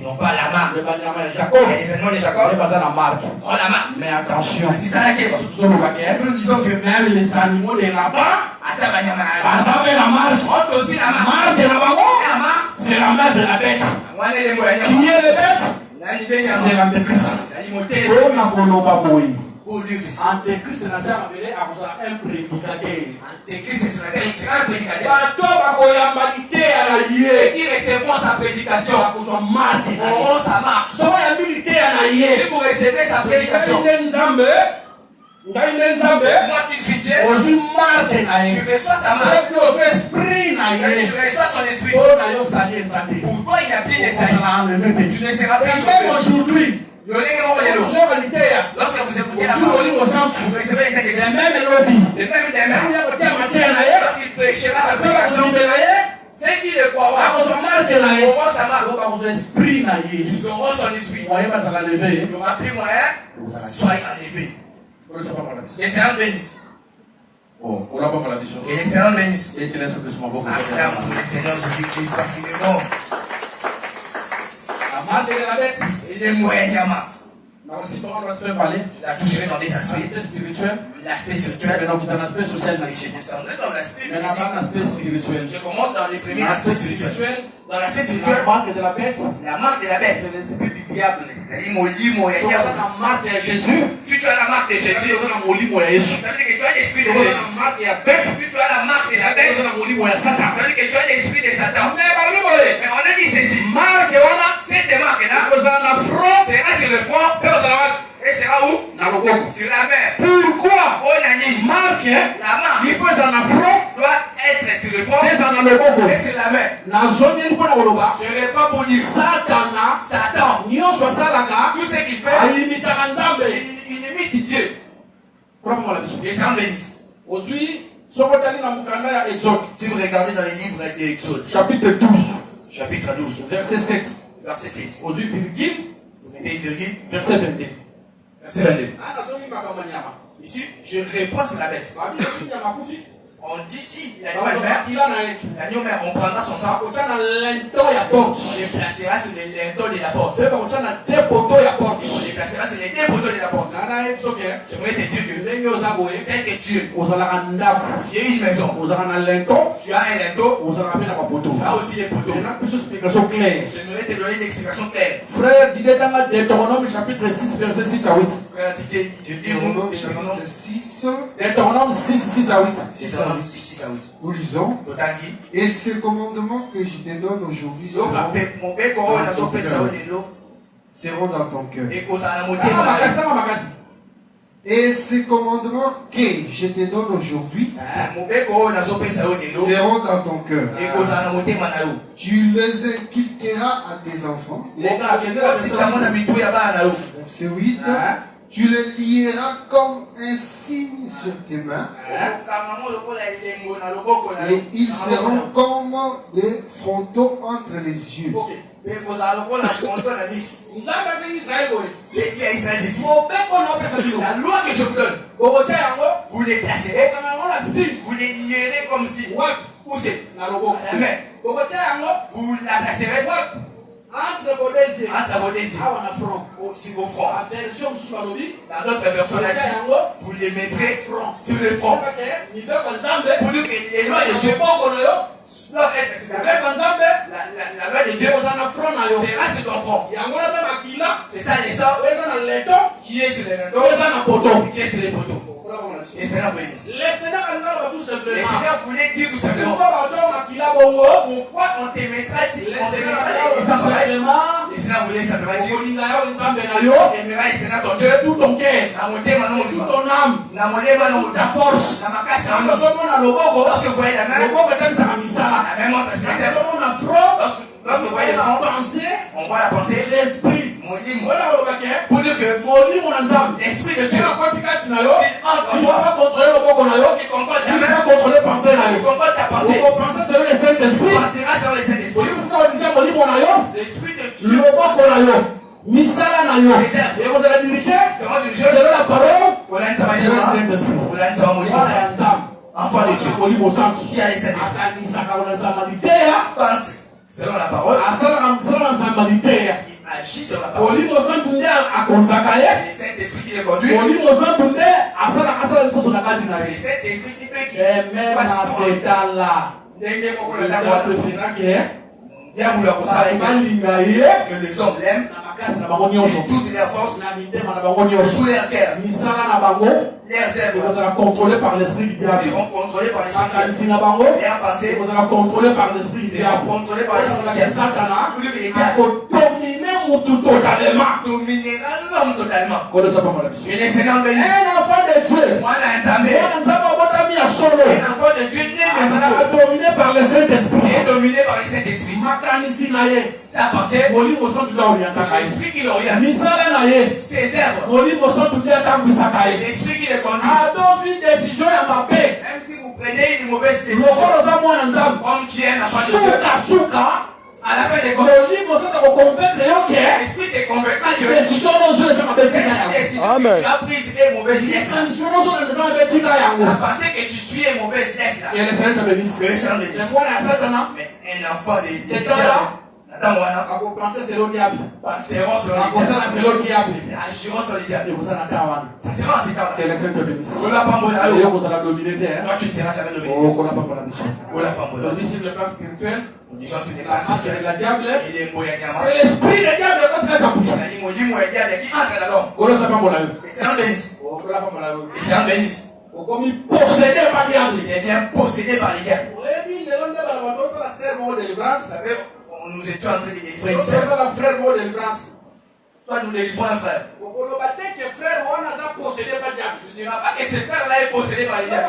Non pas la marque. Les animaux de Jacob, ont la marque. mais attention, Si ça n'a qu'à nous disons que même les animaux de là-bas, la marque. on aussi la marque. Marque de là-bas, La marque. c'est la marque de la bête. Qui est le bête? C'est l'antéchrist. Antéchrist, c'est un prédicateur. Qui recevront sa prédication auront sa marque. Si vous recevez sa prédication, moi qui suis Dieu, je reçois sa marque. Je reçois son esprit. Pour toi, il n'y a plus de salut. Tu ne seras plus sauvé. Lorsque vous écoutez la parole, vous recevez les Saint-Esprit. Et même demain, lorsqu'il prêchera sa prédication, ceux qui le croiront auront sa marque. Ils auront son esprit. Il n'y aura plus moyen, soyez enlevés. Que Seigneur bénisse. Que le Seigneur bénisse. Acclame pour le Seigneur Jésus-Christ parce qu'il est bon. Il est moyennement. Je la toucherai dans des aspects. L'aspect spirituel. Et je descendrai dans l'aspect spirituel. Je commence dans les premiers aspects spirituels. Dans l'aspect spirituel, la marque de la bête, c'est l'esprit du diable. La marque de Jésus. Si tu as la marque de Jésus, ça veut dire que tu as l'esprit de Jésus. Si tu as la marque de la bête, ça veut dire que tu as l'esprit de Satan. Mais on a dit ceci. Cette marque-là sera sur le front. Et sera où? Sur la mer. Pourquoi? Marque, la marque doit être sur le front et sur la mer. Je réponds pour dire Satan, tout ce qu'il fait, il imite Dieu. Et ça en bénisse. Si vous regardez dans les livres d'Exode, chapitre 12, chapitre 12, verset 7. Verset 7. Vous mettez une virgule. Verset 22. Verset 22. Ici, je réponds sur la bête. On dit si l'agneau mère, on prendra son sang, on le placera sur le linteau de la porte. Et on le placera sur les deux poteaux de la porte. J'aimerais te dire que tel que tu es, tu as une maison, tu as un linteau, tu as aussi les poteaux. J'aimerais te donner une explication claire. Frère, dis dans Deutéronome chapitre 6, verset 6 à 8. Frère, Deutéronome chapitre 6. Deutéronome 6, 6 à 8. Nous lisons. Et ce commandement que je te donne aujourd'hui seront dans ton cœur. Et ces commandements que je te donne aujourd'hui seront dans ton cœur. Tu les inculqueras à tes enfants. Verset 8. Tu les lieras comme un signe sur tes mains. Et ils seront comme des frontaux entre les yeux. La loi que je vous donne, vous les placerez, vous les lierez comme si. Où c'est? La main. Vous la placerez entre vos deux yeux. Sur vos fronts. Dans d'autres versions, vous les mettrez sur le front. Pour dire que les lois de Dieu doivent être respectées. La loi de Dieu sera sur ton front. C'est ça les sorts qui est sur les linteaux et qui est sur les poteaux. Et Seigneur voulait dire. Le Seigneur voulait dire tout simplement. Pourquoi on te mettra le Seigneur voulait simplement dire. Aimeras le Seigneur ton Dieu. Tout ton cœur. Toute ton âme. Ta force. Lorsque vous voyez la main. La main montre le Seigneur. Lorsque vous voyez le front, on voit la pensée. L'esprit. Pour dire que l'esprit de Dieu, s'il entre toi, il va contrôler ta pensée. Pensera sur le Saint-Esprit. L'esprit de Dieu. Misala na yo. Et vous allez diriger selon la parole. Enfant de Dieu. Qui a les Saint-Esprit. Pense selon la parole. Il agit sur la parole. C'est le Saint-Esprit qui les conduit. C'est le Saint-Esprit qui fait qu'il fasse bien vouloir que les hommes l'aiment de toutes leurs forces, de tout leur cœur. Leurs œuvres seront contrôlées par l'esprit du diable. Leurs pensées seront contrôlées par l'esprit du diable. Dominera l'homme totalement. Et les Seigneur bénisse. Un enfant de Dieu. Un enfant de Dieu dominé par le Saint-Esprit. Dominé par le Saint-Esprit. Sa pensée, l'esprit qui l'oriente. Ses œuvres, l'esprit qui les conduit. Même si vous prenez une mauvaise décision, comme tu es un enfant de Dieu, à la fin des comptes, l'esprit te convaincra que cette décision que tu as prise est mauvaise idée. Parce que tu suis une mauvaise idée là. Mais un enfant de Dieu, penseront sur le diable. Agiront sur le diable. Ça sera en ces temps-là. Toi, tu ne seras jamais dominé. Sur le plan spirituel, il est moyen c'est l'esprit du diable qui entre dans qui entre dans l'homme. Et c'est un bénisse. Possédé par le diable. Il est bien possédé par les diables. Vous savez, nous étions en train de délivrer une sœur. Toi, nous délivrons un frère. Tu ne diras pas que ce frère-là est possédé par les diables.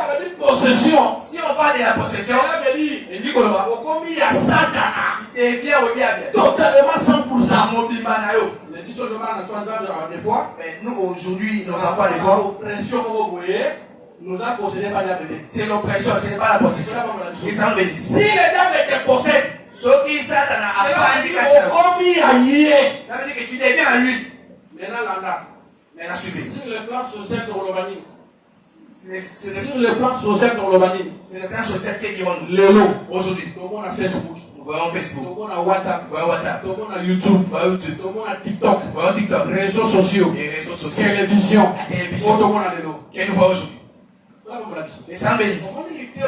Si on parle de la possession, il dit qu'on va. Il vient au diable. Totalement 100%. Mais nous, aujourd'hui, nos enfants, des fois, nous a possédé par la diable. C'est l'oppression, ce n'est pas la possession. Si le diable te possède, ça veut dire que tu deviens à lui. Maintenant, suivez. Sur le plan social de Rolobani. C'est le plan social de Rolobani. C'est le plan social que dirons-nous Lélo. aujourd'hui. Tout le monde a Facebook. voyons Facebook, voyons WhatsApp, voyons YouTube, voyons YouTube, voyons TikTok, voyons TikTok, réseaux sociaux, les réseaux sociaux, télévision, la télévision. Qu'est-ce que nous voyons aujourd'hui? Les saints bénissent. Et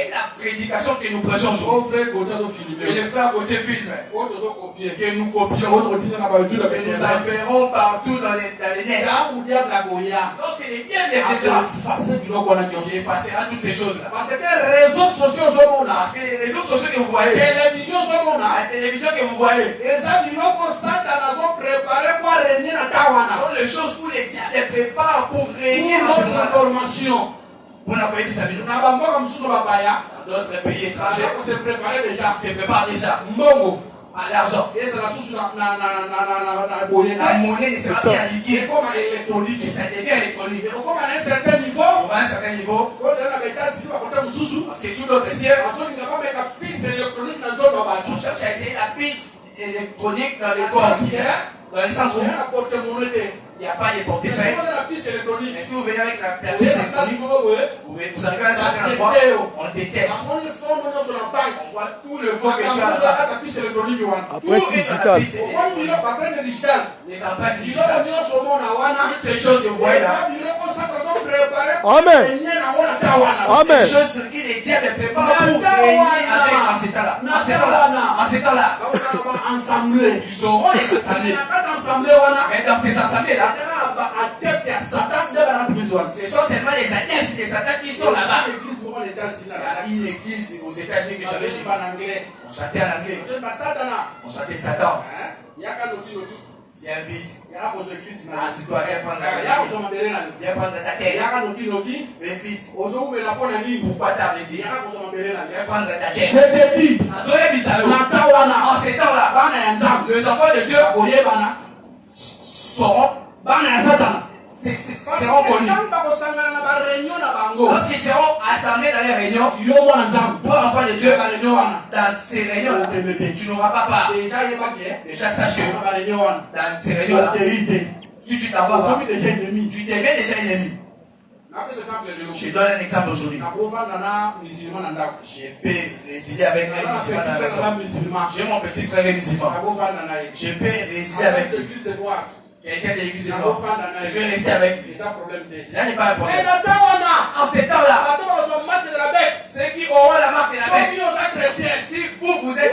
la prédication que nous prêchons aujourd'hui. Que les frères côté filment. Que nous copions. Que nous enverrons partout dans les nets. Lorsque les diables les dégrafent, il effacera toutes ces choses-là. Parce que les réseaux sociaux que vous voyez, la télévision que vous voyez, sont les choses où les diables les préparent pour régner dans cette information. Pour la paix de sa vie. D'autres pays étrangers se préparent déjà. À l'argent. La monnaie ne sera pas liquide. Et ça devient électronique. Pour un certain niveau. Parce que sous notre ciel, on cherche à essayer la piste électronique dans les corps. Dans le sens où il n'y a pas de portefeuille. Mais si vous venez avec la piste électronique, vous arrivez à un certain endroit, on déteste. On voit tout le voie que tu as là-bas. Après, c'est digital. Les empreintes digitales. Toutes les choses que vous voyez là. Amen. Amen. Les choses sur qui les diables préparent pour régner avec en ces temps-là. Ils sauront les assemblées. Mais dans ces assemblées-là, ce sont seulement les adeptes des Satan qui sont là-bas. Il y a une église aux États-Unis que j'avais suivi. On chantait en anglais. On chantait Satan. Viens vite. Ah, tu dois bien prendre ta tête. Viens prendre ta tête. Viens vite. Pourquoi t'as dit? Viens prendre ta tête. Je te dis, en ces temps-là, les enfants de Dieu seront connus. Lorsqu'ils seront assemblés dans les réunions, toi, enfant de Dieu, dans ces réunions, tu n'auras pas peur. Déjà, sache que dans ces réunions-là, si tu t'en vas pas, tu deviens déjà ennemi. Je donne un exemple aujourd'hui. Je peux résider avec un musulman dans la maison. J'ai mon petit frère musulman. Je peux résider avec lui. Quelqu'un de l'église de Noir. Je peux rester avec lui. Là n'est pas un problème. En ces temps-là, ceux qui auront la marque de la bête, si vous êtes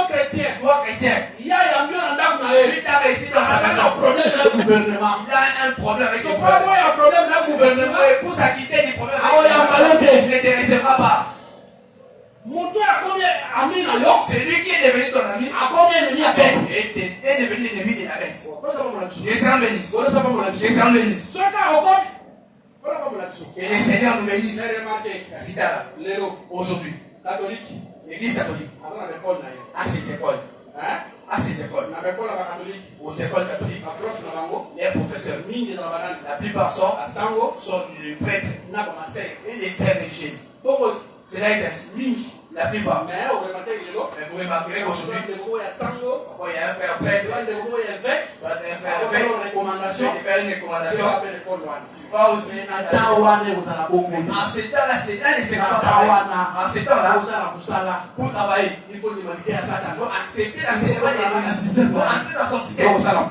chrétien, toi chrétien, lui t'a réussi dans sa maison. Il a un problème avec le gouvernement. Ton épouse a quitté du problème avec le il ne te recevra pas. C'est lui qui est devenu ton ami est devenu l'ennemi de la bête. Que les Seigneur bénisse. Que les Seigneur bénisse. Que les Seigneurs nous bénissent. Aujourd'hui, l'église catholique a ses écoles. Aux écoles catholiques, les professeurs, la plupart sont les prêtres et les sœurs religieuses. Cela est ainsi. La plupart. Mais vous remarquerez qu'aujourd'hui, il y a un frère prêtre, un frère recommandation, tu vas aussi. En ces temps-là, c'est ne sera pas pareil. En ces temps-là, pour travailler, il faut accepter l'enseignement de l'Église. Il faut entrer dans son système. C'est là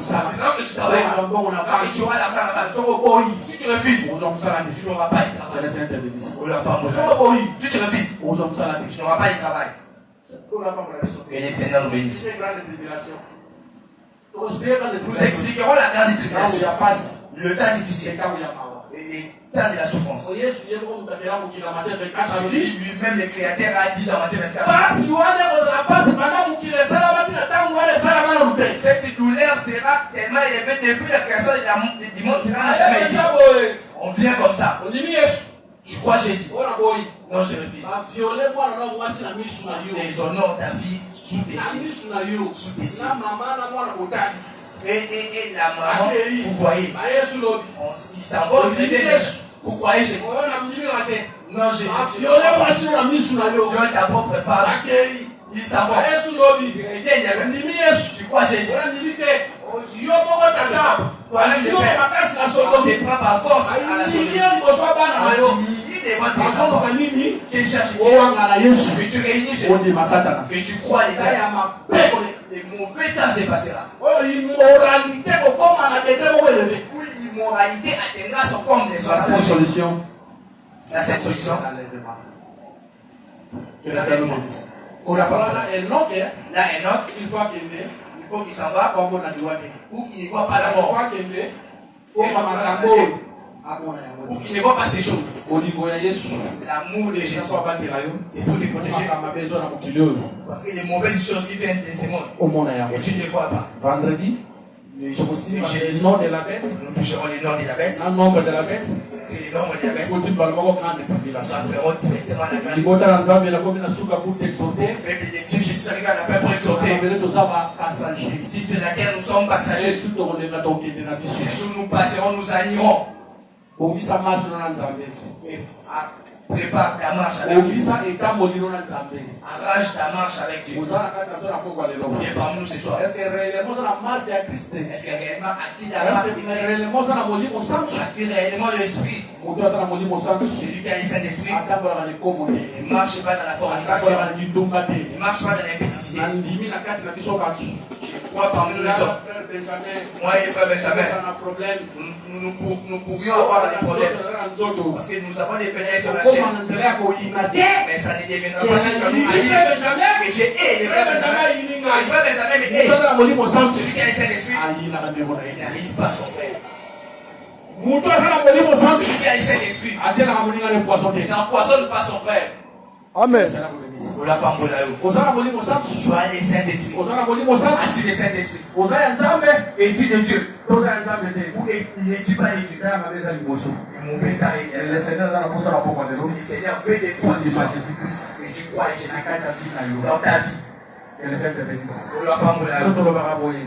que tu travailles. Et tu auras l'argent là-bas. Si tu refuses, tu n'auras pas de travail. Si tu refuses, tu n'auras pas de travail. Que les Seigneurs nous bénissent. Nous expliquerons la grande tribulation, le temps difficile et les temps de la souffrance. Jésus lui-même, le Créateur, a dit dans Matthieu 24. Cette douleur sera tellement élevée depuis la création du monde, cela n'a jamais été. On vient comme ça. Tu crois Jésus? Non, je refuse. Déshonore ta fille sous tes yeux. Sous tes yeux. Et la maman, vous voyez, il s'en va, vous croyez Jésus? Non, Jésus. Viole ta propre femme. Il s'en va. Tu crois Jésus? Toi-même, on te prend par force à la sodomie. On t'humilie devant tes enfants. Que décharges Dieu, que tu réunis Jésus, que tu crois les mauvais temps se passera. Où l'immoralité atteindra son comble et son apogée. C'est cette solution. Là, Enoch, une fois qu'il est, il faut qu'il s'en va, ou qu'il ne voit pas la mort, ou qu'il ne voit pas ces choses. L'amour de Jésus, c'est pour te protéger. Parce que les mauvaises choses qui viennent de ce monde, et tu ne les vois pas. Vendredi, le nom de la bête. Nous toucherons les noms de la bête. Un nombre de la bête. C'est les nombres de la bête. Nous entrerons directement la grande. Le peuple de Dieu, Jésus arrive à la fin pour exhorter. Si c'est la terre, nous sommes passagers. Un jour nous passerons, nous anirons. Prépare ta marche avec Dieu. Arrache ta marche avec Dieu. Viens parmi nous ce soir. Est-ce que réellement a-t-il la marque de Christ? A-t-il réellement l'esprit? Celui qui a le Saint-Esprit. Il ne marche pas dans la fornication. Il ne marche pas dans l'impédicité. Je crois parmi nous les hommes. Moi et le frère Benjamin, nous pourrions avoir des problèmes. Parce que nous avons des fenêtres sur la chaîne. Mais ça ne deviendra pas jusqu'à nous haïr. Que j'ai hais le frère Benjamin. Le frère Benjamin me hait. Celui qui a le Saint-Esprit, il n'arrive pas son frère. Celui qui a le Saint-Esprit, il n'empoisonne pas son frère. Amen. Tu as le Saint-Esprit. As-tu le Saint-Esprit? Es-tu de Dieu? Ou n'es-tu pas de Dieu? Le mauvais temps est là. Le Seigneur veut des positions. Et tu crois en Jésus dans ta vie.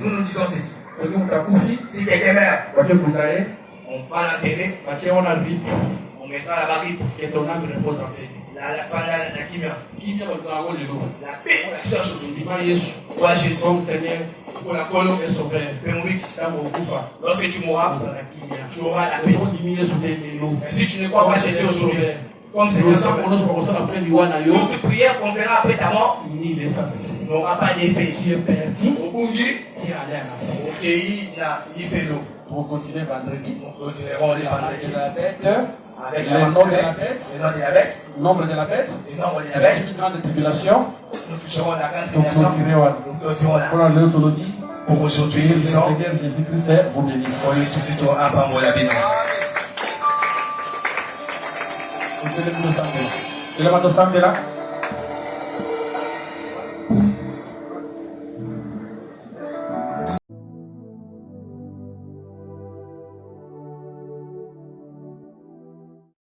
Nous nous disons ceci. Si quelqu'un meurt, on va l'enterrer. On mettra la barrique. La kimia. La paix, on la cherche aujourd'hui. Toi, Jésus, pour la colo, lorsque tu mourras, tu auras la paix. Et si tu ne crois pas Jésus aujourd'hui, comme c'est toute prière qu'on verra après ta mort n'aura pas d'effet. Au Bungi, au pays, il fait l'eau. Pour continuer vendredi, nous continuerons les vendredis. Avec le nom de la bête, le nombre de la bête, une grande tribulation, nous toucherons la grande tribulation, nous clôturons la. Pour aujourd'hui, nous disons, Jésus-Christ vous bénisse. Pour Jésus-Christ, à part moi la bénédiction. Elevato Sambela.